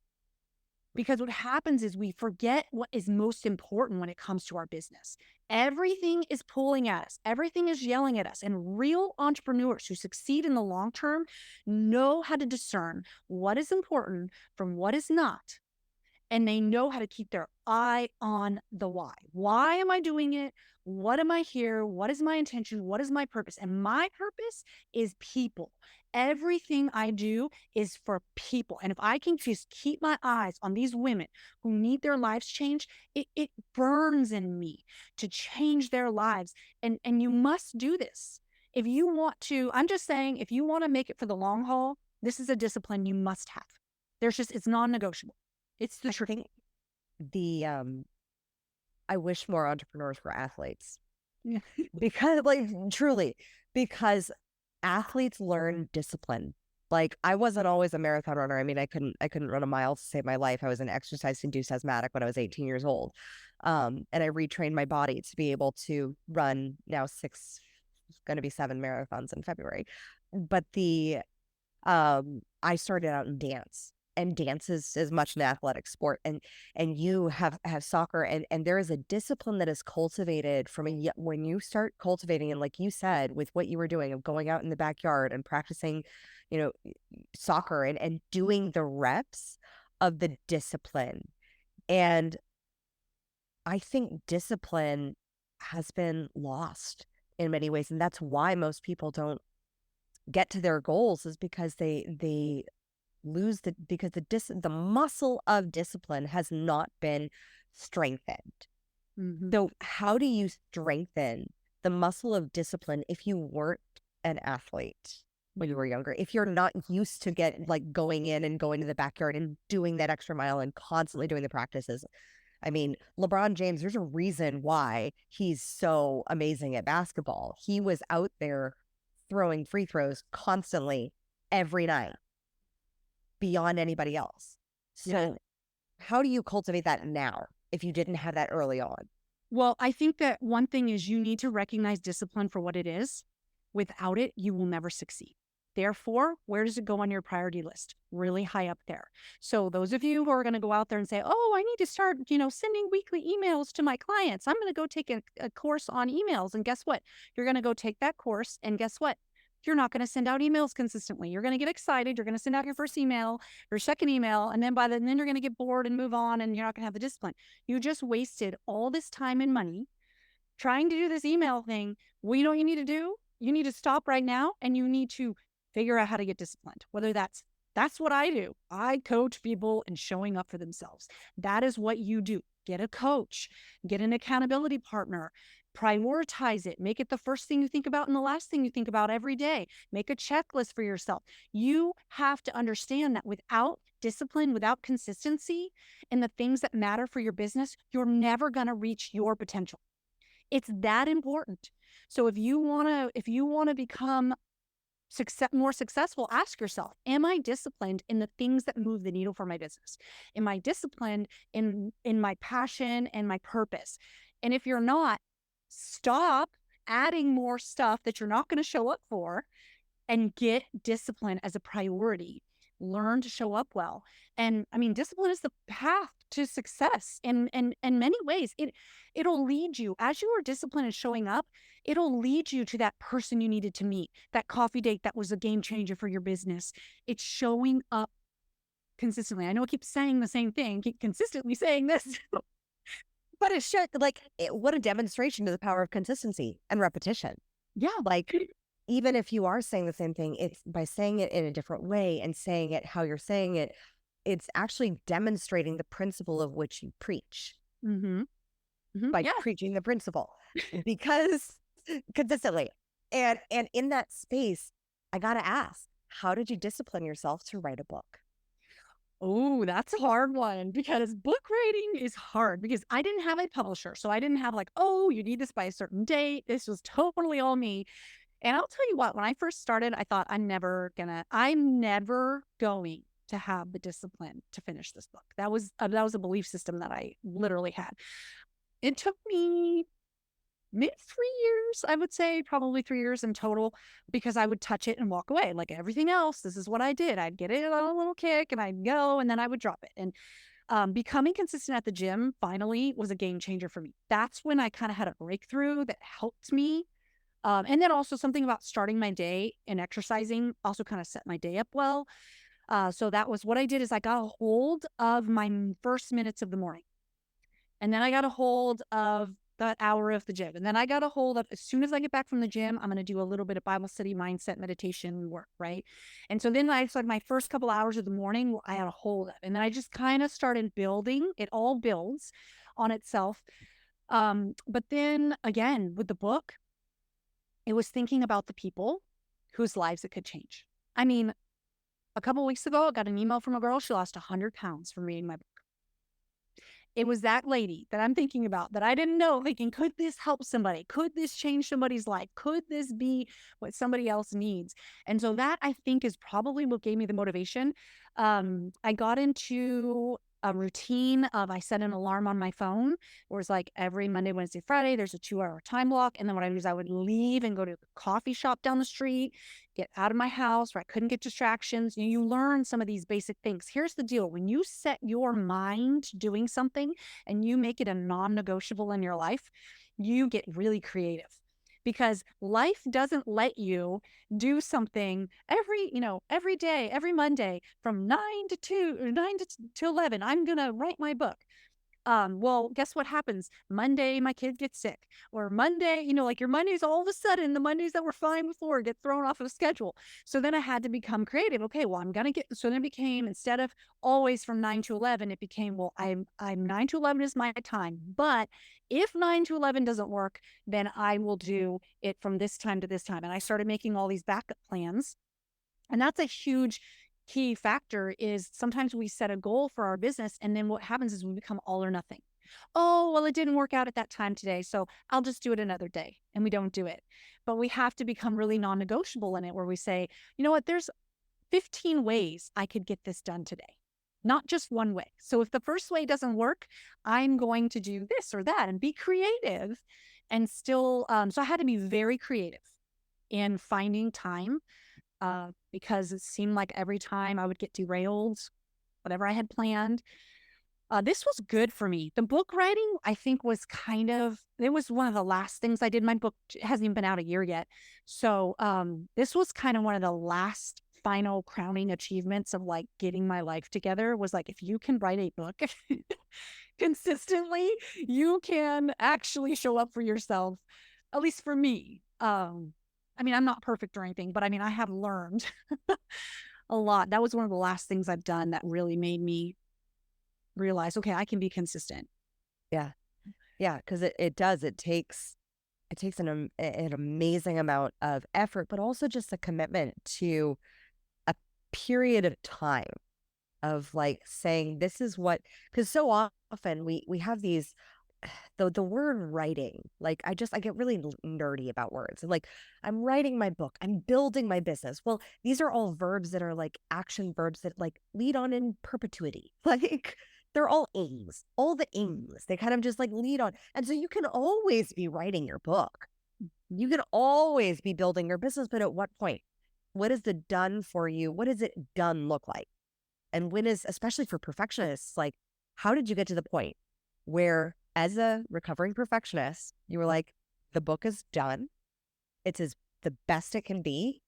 because what happens is we forget what is most important when it comes to our business. Everything is pulling at us. Everything is yelling at us. And real entrepreneurs who succeed in the long term know how to discern what is important from what is not. And they know how to keep their eye on the why. Why am I doing it? What am I here? What is my intention? What is my purpose? And my purpose is people. Everything I do is for people. And if I can just keep my eyes on these women who need their lives changed, it burns in me to change their lives. And you must do this. If you want to, I'm just saying, if you want to make it for the long haul, this is a discipline you must have. It's non-negotiable. It's the truth. I wish more entrepreneurs were athletes. Because truly, because athletes learn discipline. Like, I wasn't always a marathon runner. I mean, I couldn't run a mile to save my life. I was an exercise-induced asthmatic when I was 18 years old. And I retrained my body to be able to run now going to be 7 marathons in February. But I started out in dance. And dance is as much an athletic sport, and you have soccer, and there is a discipline that is cultivated when you start cultivating, and like you said, with what you were doing of going out in the backyard and practicing, soccer and doing the reps of the discipline. And I think discipline has been lost in many ways, and that's why most people don't get to their goals, is because they lose because the muscle of discipline has not been strengthened. Mm-hmm. So how do you strengthen the muscle of discipline if you weren't an athlete when you were younger? If you're not used to going in and going to the backyard and doing that extra mile and constantly doing the practices. I mean, LeBron James, there's a reason why he's so amazing at basketball. He was out there throwing free throws constantly every night, beyond anybody else. So how do you cultivate that now if you didn't have that early on? Well, I think that one thing is you need to recognize discipline for what it is. Without it, you will never succeed. Therefore, where does it go on your priority list? Really high up there. So those of you who are going to go out there and say, oh, I need to start, sending weekly emails to my clients. I'm going to go take a course on emails. And guess what? You're going to go take that course. And guess what? You're not going to send out emails consistently. You're going to get excited. You're going to send out your first email, your second email, and then then you're going to get bored and move on, and you're not going to have the discipline. You just wasted all this time and money trying to do this email thing. Well, you know what you need to do? You need to stop right now, and you need to figure out how to get disciplined. Whether that's what I do. I coach people in showing up for themselves. That is what you do. Get a coach, get an accountability partner. Prioritize it. Make it the first thing you think about and the last thing you think about every day. Make a checklist for yourself. You have to understand that without discipline, without consistency in the things that matter for your business, you're never going to reach your potential. It's that important. So if you want to become more successful, ask yourself, am I disciplined in the things that move the needle for my business? Am I disciplined in my passion and my purpose? And if you're not, stop adding more stuff that you're not going to show up for, and get discipline as a priority. Learn to show up well. And I mean, discipline is the path to success in many ways. It'll lead you, as you are disciplined and showing up, it'll lead you to that person you needed to meet, that coffee date that was a game changer for your business. It's showing up consistently. I know I keep saying the same thing, keep consistently saying this. But it should, like, what a demonstration to the power of consistency and repetition. Yeah. Like, even if you are saying the same thing, it's by saying it in a different way and saying it how you're saying it, it's actually demonstrating the principle of which you preach Mm-hmm. Mm-hmm. by Yeah. preaching the principle because consistently. And in that space, I got to ask, how did you discipline yourself to write a book? Oh, that's a hard one because book writing is hard because I didn't have a publisher. So I didn't have like, oh, you need this by a certain date. This was totally all me. And I'll tell you what, when I first started, I thought I'm never going to have the discipline to finish this book. That was a belief system that I literally had. It took me maybe 3 years, I would say, probably 3 years in total, because I would touch it and walk away. Like everything else, this is what I did. I'd get it on a little kick and I'd go and then I would drop it. And becoming consistent at the gym finally was a game changer for me. That's when I kind of had a breakthrough that helped me. And then also something about starting my day and exercising also kind of set my day up well. So that was what I did is I got a hold of my first minutes of the morning. And then I got a hold of that hour of the gym. And then I got a hold of, as soon as I get back from the gym, I'm going to do a little bit of Bible study, mindset, meditation work, right? And so then I started my first couple hours of the morning, I had a hold of. And then I just kind of started building. It all builds on itself. But then again, with the book, it was thinking about the people whose lives it could change. I mean, a couple of weeks ago, I got an email from a girl. She lost 100 pounds from reading my book. It was that lady that I'm thinking about that I didn't know, thinking, could this help somebody? Could this change somebody's life? Could this be what somebody else needs? And so that, I think, is probably what gave me the motivation. I got into a routine of, I set an alarm on my phone where it's like every Monday, Wednesday, Friday, there's a 2-hour time block. And then what I do is I would leave and go to a coffee shop down the street, get out of my house where I couldn't get distractions. You learn some of these basic things. Here's the deal. When you set your mind doing something and you make it a non-negotiable in your life, you get really creative. Because life doesn't let you do something every day, every Monday from 9 to 2 or 9 to 11. I'm going to write my book. Well, guess what happens? Monday, my kid gets sick. Or Monday, like your Mondays, all of a sudden, the Mondays that were fine before get thrown off of the schedule. So then I had to become creative. Okay, well, so then it became, instead of always from 9 to 11, it became, well, I'm 9 to 11 is my time. But if 9 to 11 doesn't work, then I will do it from this time to this time. And I started making all these backup plans. And that's a huge key factor. Is sometimes we set a goal for our business and then what happens is we become all or nothing. Oh, well, it didn't work out at that time today, so I'll just do it another day. And we don't do it. But we have to become really non-negotiable in it, where we say, you know what, there's 15 ways I could get this done today, not just one way. So if the first way doesn't work, I'm going to do this or that and be creative. And still, so I had to be very creative in finding time, because it seemed like every time I would get derailed, whatever I had planned. This was good for me. The book writing, I think, it was one of the last things I did. My book hasn't even been out a year yet. So this was kind of one of the last final crowning achievements of like getting my life together. Was like, if you can write a book consistently, you can actually show up for yourself, at least for me. I mean, I'm not perfect or anything, but I mean, I have learned a lot. That was one of the last things I've done that really made me realize, okay, I can be consistent. Yeah. Yeah. Because it does. It takes an amazing amount of effort, but also just a commitment to a period of time of like saying, this is what, because so often we have these, the word writing, like I get really nerdy about words. Like, I'm writing my book, I'm building my business. Well, these are all verbs that are like action verbs that like lead on in perpetuity. Like, they're all aims, all the aims. They kind of just like lead on. And so you can always be writing your book. You can always be building your business, but at what point? What is the done for you? What does it done look like? And when is, especially for perfectionists, like, how did you get to the point where, as a recovering perfectionist, you were like, the book is done. It's the best it can be.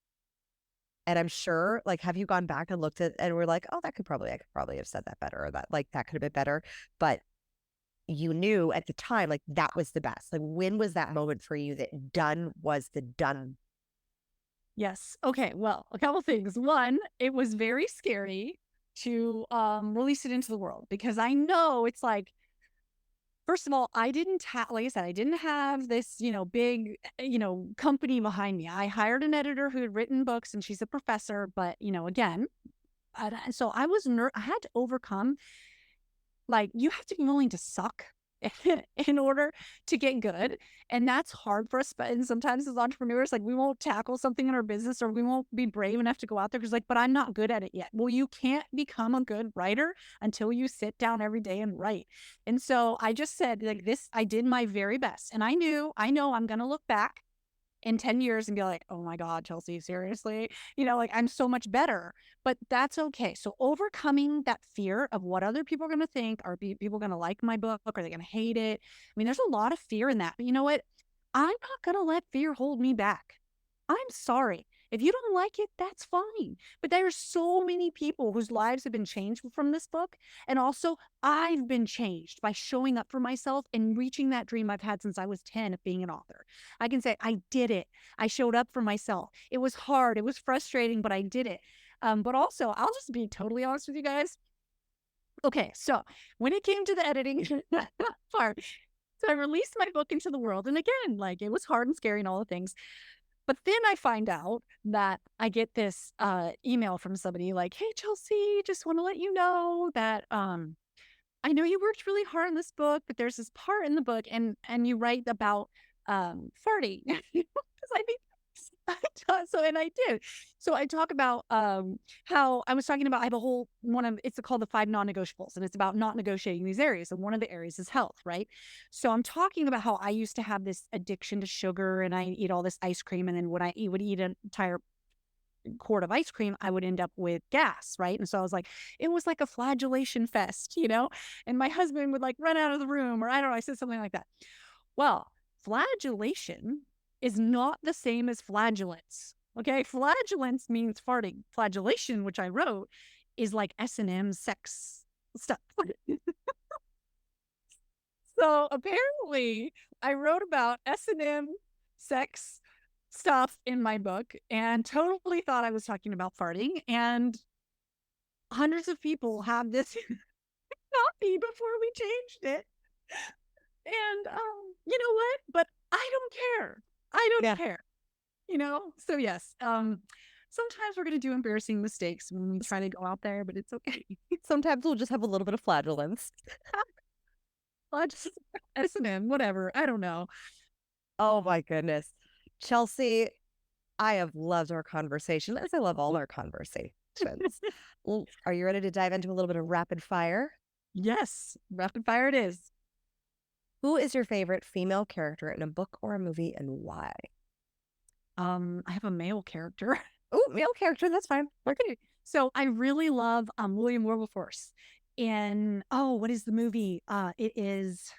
And I'm sure, like, have you gone back and looked at and we're like, oh, I could probably have said that better, or that could have been better. But you knew at the time, like, that was the best. Like, when was that moment for you that done was the done? Yes. Okay. Well, a couple things. One, it was very scary to release it into the world, because I know it's like, first of all, I didn't have, like I said, I didn't have this, big, company behind me. I hired an editor who had written books, and she's a professor. But, again, so I was I had to overcome, like, you have to be willing to suck in order to get good. And that's hard for us. But and sometimes as entrepreneurs, like, we won't tackle something in our business, or we won't be brave enough to go out there because, like, but I'm not good at it yet. Well, you can't become a good writer until you sit down every day and write. And so I just said, like, this, I did my very best. And I know I'm going to look back in 10 years and be like, oh my God, Chelsea, seriously, like, I'm so much better. But that's okay. So overcoming that fear of what other people are going to think, are people going to like my book? Are they going to hate it? I mean, there's a lot of fear in that. But you know what? I'm not going to let fear hold me back. I'm sorry. If you don't like it, that's fine. But there are so many people whose lives have been changed from this book. And also, I've been changed by showing up for myself and reaching that dream I've had since I was 10 of being an author. I can say I did it. I showed up for myself. It was hard. It was frustrating, but I did it. But also, I'll just be totally honest with you guys. Okay, so when it came to the editing part, so I released my book into the world. And again, like, it was hard and scary and all the things. But then I find out that I get this email from somebody like, hey, Chelsea, just want to let you know that I know you worked really hard on this book, but there's this part in the book, and you write about farting. Because I think so, and I did. So I talk about how I was talking about, I have a whole one of, it's called the 5 non-negotiables, and it's about not negotiating these areas. And one of the areas is health, right? So I'm talking about how I used to have this addiction to sugar, and I eat all this ice cream. And then when I would eat an entire quart of ice cream, I would end up with gas, right? And so I was like, it was like a flagellation fest, and my husband would, like, run out of the room, or I don't know, I said something like that. Well, flagellation is not the same as flagellance. Okay, flagellance means farting. Flagellation, which I wrote, is like S&M sex stuff. So apparently I wrote about S&M sex stuff in my book and totally thought I was talking about farting. And hundreds of people have this copy before we changed it. And you know what? But I don't care. I don't care. So yes, sometimes we're going to do embarrassing mistakes when we try to go out there, but it's okay. Sometimes we'll just have a little bit of flatulence. Just S&M, whatever. I don't know. Oh my goodness. Chelsea, I have loved our conversation, as I love all our conversations. Are you ready to dive into a little bit of rapid fire? Yes, rapid fire it is. Who is your favorite female character in a book or a movie, and why? I have a male character. Oh, male character, that's fine. Okay. So I really love William Wilberforce. And what is the movie? It is,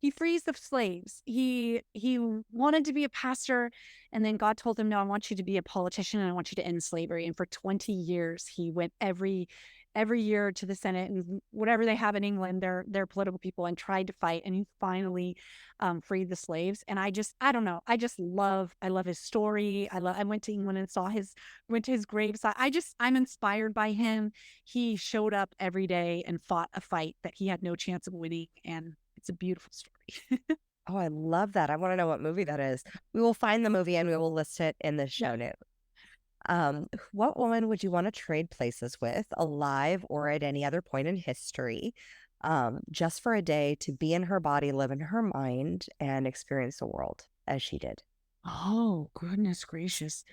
he frees the slaves. He wanted to be a pastor, and then God told him, no, I want you to be a politician, and I want you to end slavery. And for 20 years, he went every year to the Senate and whatever they have in England, their political people, and tried to fight. And he finally freed the slaves. And I don't know. I love his story. I went to England and went to his grave. So I'm inspired by him. He showed up every day and fought a fight that he had no chance of winning. And it's a beautiful story. Oh, I love that. I want to know what movie that is. We will find the movie and we will list it in the show notes. What woman would you want to trade places with, alive or at any other point in history, just for a day, to be in her body, live in her mind, and experience the world as she did? Oh, goodness gracious.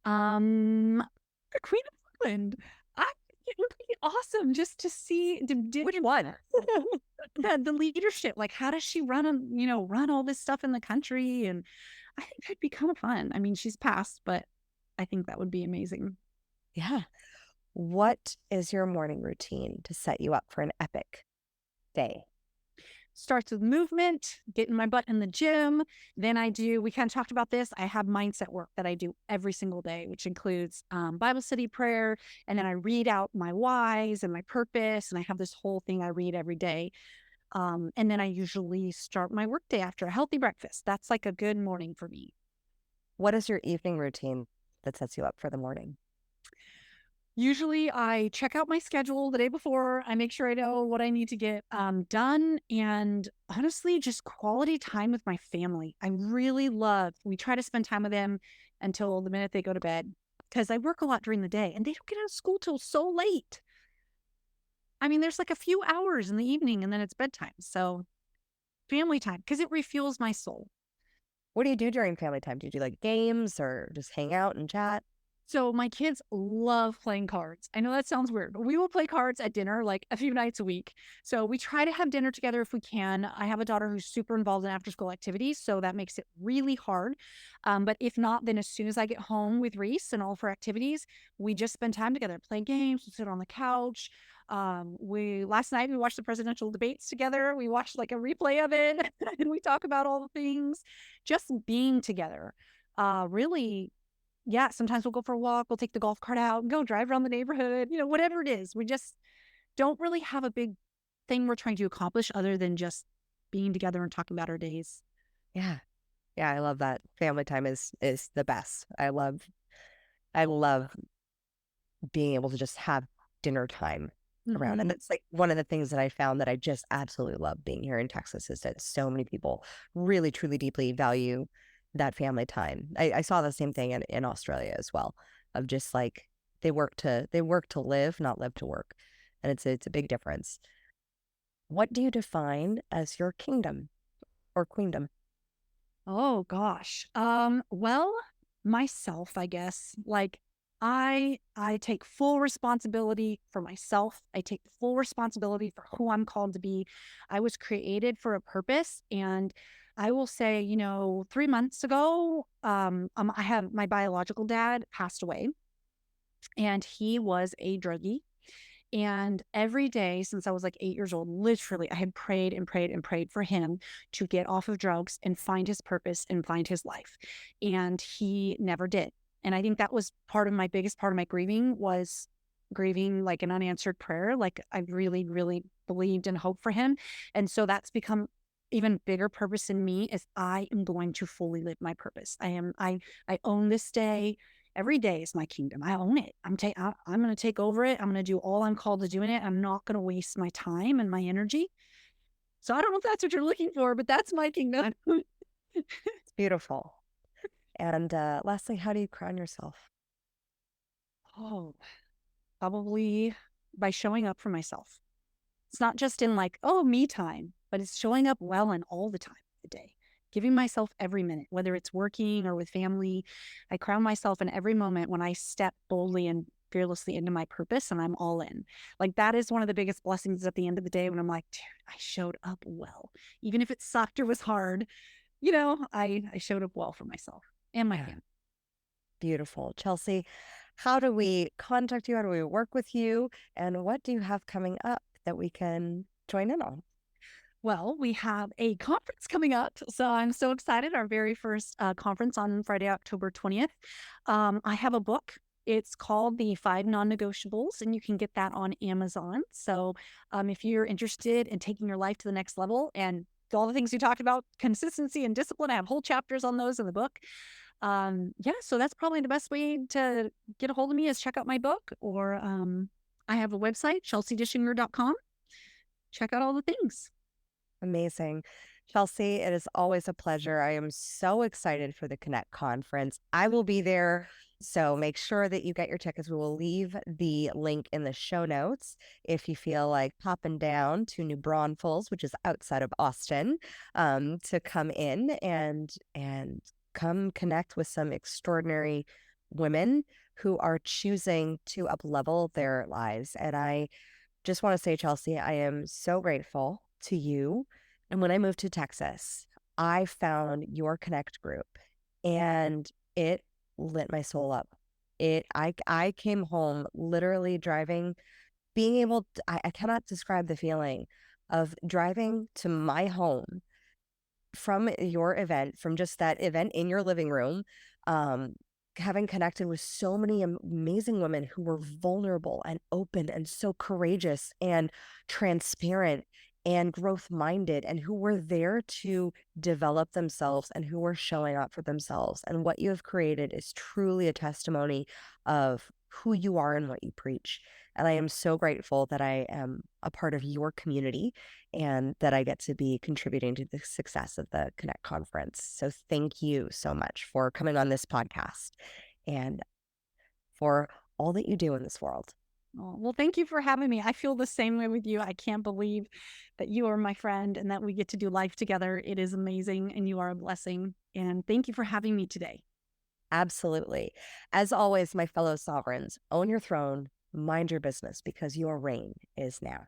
The Queen of England. It would be awesome just to see Which one? the leadership. Like, how does she run all this stuff in the country? And I think that'd be kind of fun. I mean, she's passed, but I think that would be amazing. Yeah. What is your morning routine to set you up for an epic day? Starts with movement, getting my butt in the gym. Then we kind of talked about this. I have mindset work that I do every single day, which includes Bible study, prayer, and then I read out my whys and my purpose. And I have this whole thing I read every day. And then I usually start my workday after a healthy breakfast. That's like a good morning for me. What is your evening routine that sets you up for the morning? Usually I check out my schedule the day before. I make sure I know what I need to get done. And honestly, just quality time with my family. We try to spend time with them until the minute they go to bed, because I work a lot during the day and they don't get out of school till so late. I mean, there's like a few hours in the evening and then it's bedtime. So family time, because it refuels my soul. What do you do during family time? Do you do like games or just hang out and chat? So my kids love playing cards. I know that sounds weird, but we will play cards at dinner like a few nights a week. So we try to have dinner together if we can. I have a daughter who's super involved in after school activities, so that makes it really hard. But if not, then as soon as I get home with Reese and all of her activities, we just spend time together, play games, we sit on the couch. Last night we watched the presidential debates together. We watched like a replay of it and we talk about all the things. Just being together. Really, yeah, sometimes we'll go for a walk, we'll take the golf cart out and go drive around the neighborhood, whatever it is. We just don't really have a big thing we're trying to accomplish other than just being together and talking about our days. Yeah. Yeah, I love that. Family time is the best. I love being able to just have dinner time around. And it's like one of the things that I found that I just absolutely love being here in Texas is that so many people really, truly, deeply value that family time. I saw the same thing in Australia as well, of just like they work to live, not live to work. And it's a big difference. What do you define as your kingdom or queendom? Oh gosh. Well, myself, I guess. Like I take full responsibility for myself. I take full responsibility for who I'm called to be. I was created for a purpose, and I will say, 3 months ago, I have my biological dad passed away, and he was a druggie. And every day since I was like 8 years old, literally, I had prayed and prayed and prayed for him to get off of drugs and find his purpose and find his life. And he never did. And I think that was biggest part of my grieving was grieving like an unanswered prayer. Like I really, really believed and hoped for him. And so that's become even bigger purpose in me is I am going to fully live my purpose. I own this day. Every day is my kingdom. I own it. I'm going to take over it. I'm going to do all I'm called to do in it. I'm not going to waste my time and my energy. So I don't know if that's what you're looking for, but that's my kingdom. It's beautiful. And lastly, how do you crown yourself? Oh, probably by showing up for myself. It's not just in like, me time, but it's showing up well and all the time of the day. Giving myself every minute, whether it's working or with family. I crown myself in every moment when I step boldly and fearlessly into my purpose and I'm all in. Like that is one of the biggest blessings at the end of the day when I'm like, dude, I showed up well. Even if it sucked or was hard, I showed up well for myself and my family. Beautiful. Chelsea, how do we contact you? How do we work with you? And what do you have coming up that we can join in on? Well, we have a conference coming up. So I'm so excited. Our very first conference on Friday, October 20th. I have a book. It's called The 5 Non-Negotiables, and you can get that on Amazon. So if you're interested in taking your life to the next level and all the things we talked about, consistency and discipline, I have whole chapters on those in the book. So that's probably the best way to get a hold of me is check out my book, or I have a website, chelseadischinger.com. Check out all the things. Amazing. Chelsea, it is always a pleasure. I am so excited for the Connect conference. I will be there. So make sure that you get your tickets. We will leave the link in the show notes if you feel like popping down to New Braunfels, which is outside of Austin, to come in and come connect with some extraordinary women who are choosing to up-level their lives. And I just want to say, Chelsea, I am so grateful to you. And when I moved to Texas, I found your Connect group and it lit my soul up. I came home literally driving, being able to, I cannot describe the feeling of driving to my home from your event, from just that event in your living room, having connected with so many amazing women who were vulnerable and open and so courageous and transparent and growth minded, and who were there to develop themselves and who were showing up for themselves. And what you have created is truly a testimony of who you are and what you preach. And I am so grateful that I am a part of your community and that I get to be contributing to the success of the Connect Conference. So thank you so much for coming on this podcast and for all that you do in this world. Oh, well, thank you for having me. I feel the same way with you. I can't believe that you are my friend and that we get to do life together. It is amazing, and you are a blessing. And thank you for having me today. Absolutely. As always, my fellow sovereigns, own your throne, mind your business, because your reign is now.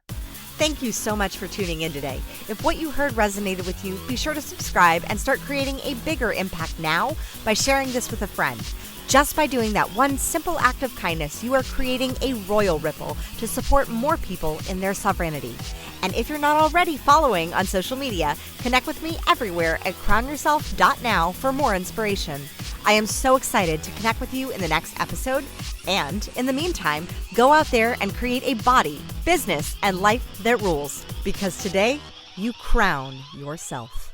Thank you so much for tuning in today. If what you heard resonated with you, be sure to subscribe and start creating a bigger impact now by sharing this with a friend. Just by doing that one simple act of kindness, you are creating a royal ripple to support more people in their sovereignty. And if you're not already following on social media, connect with me everywhere at crownyourself.now for more inspiration. I am so excited to connect with you in the next episode. And in the meantime, go out there and create a body, business, and life that rules. Because today, you crown yourself.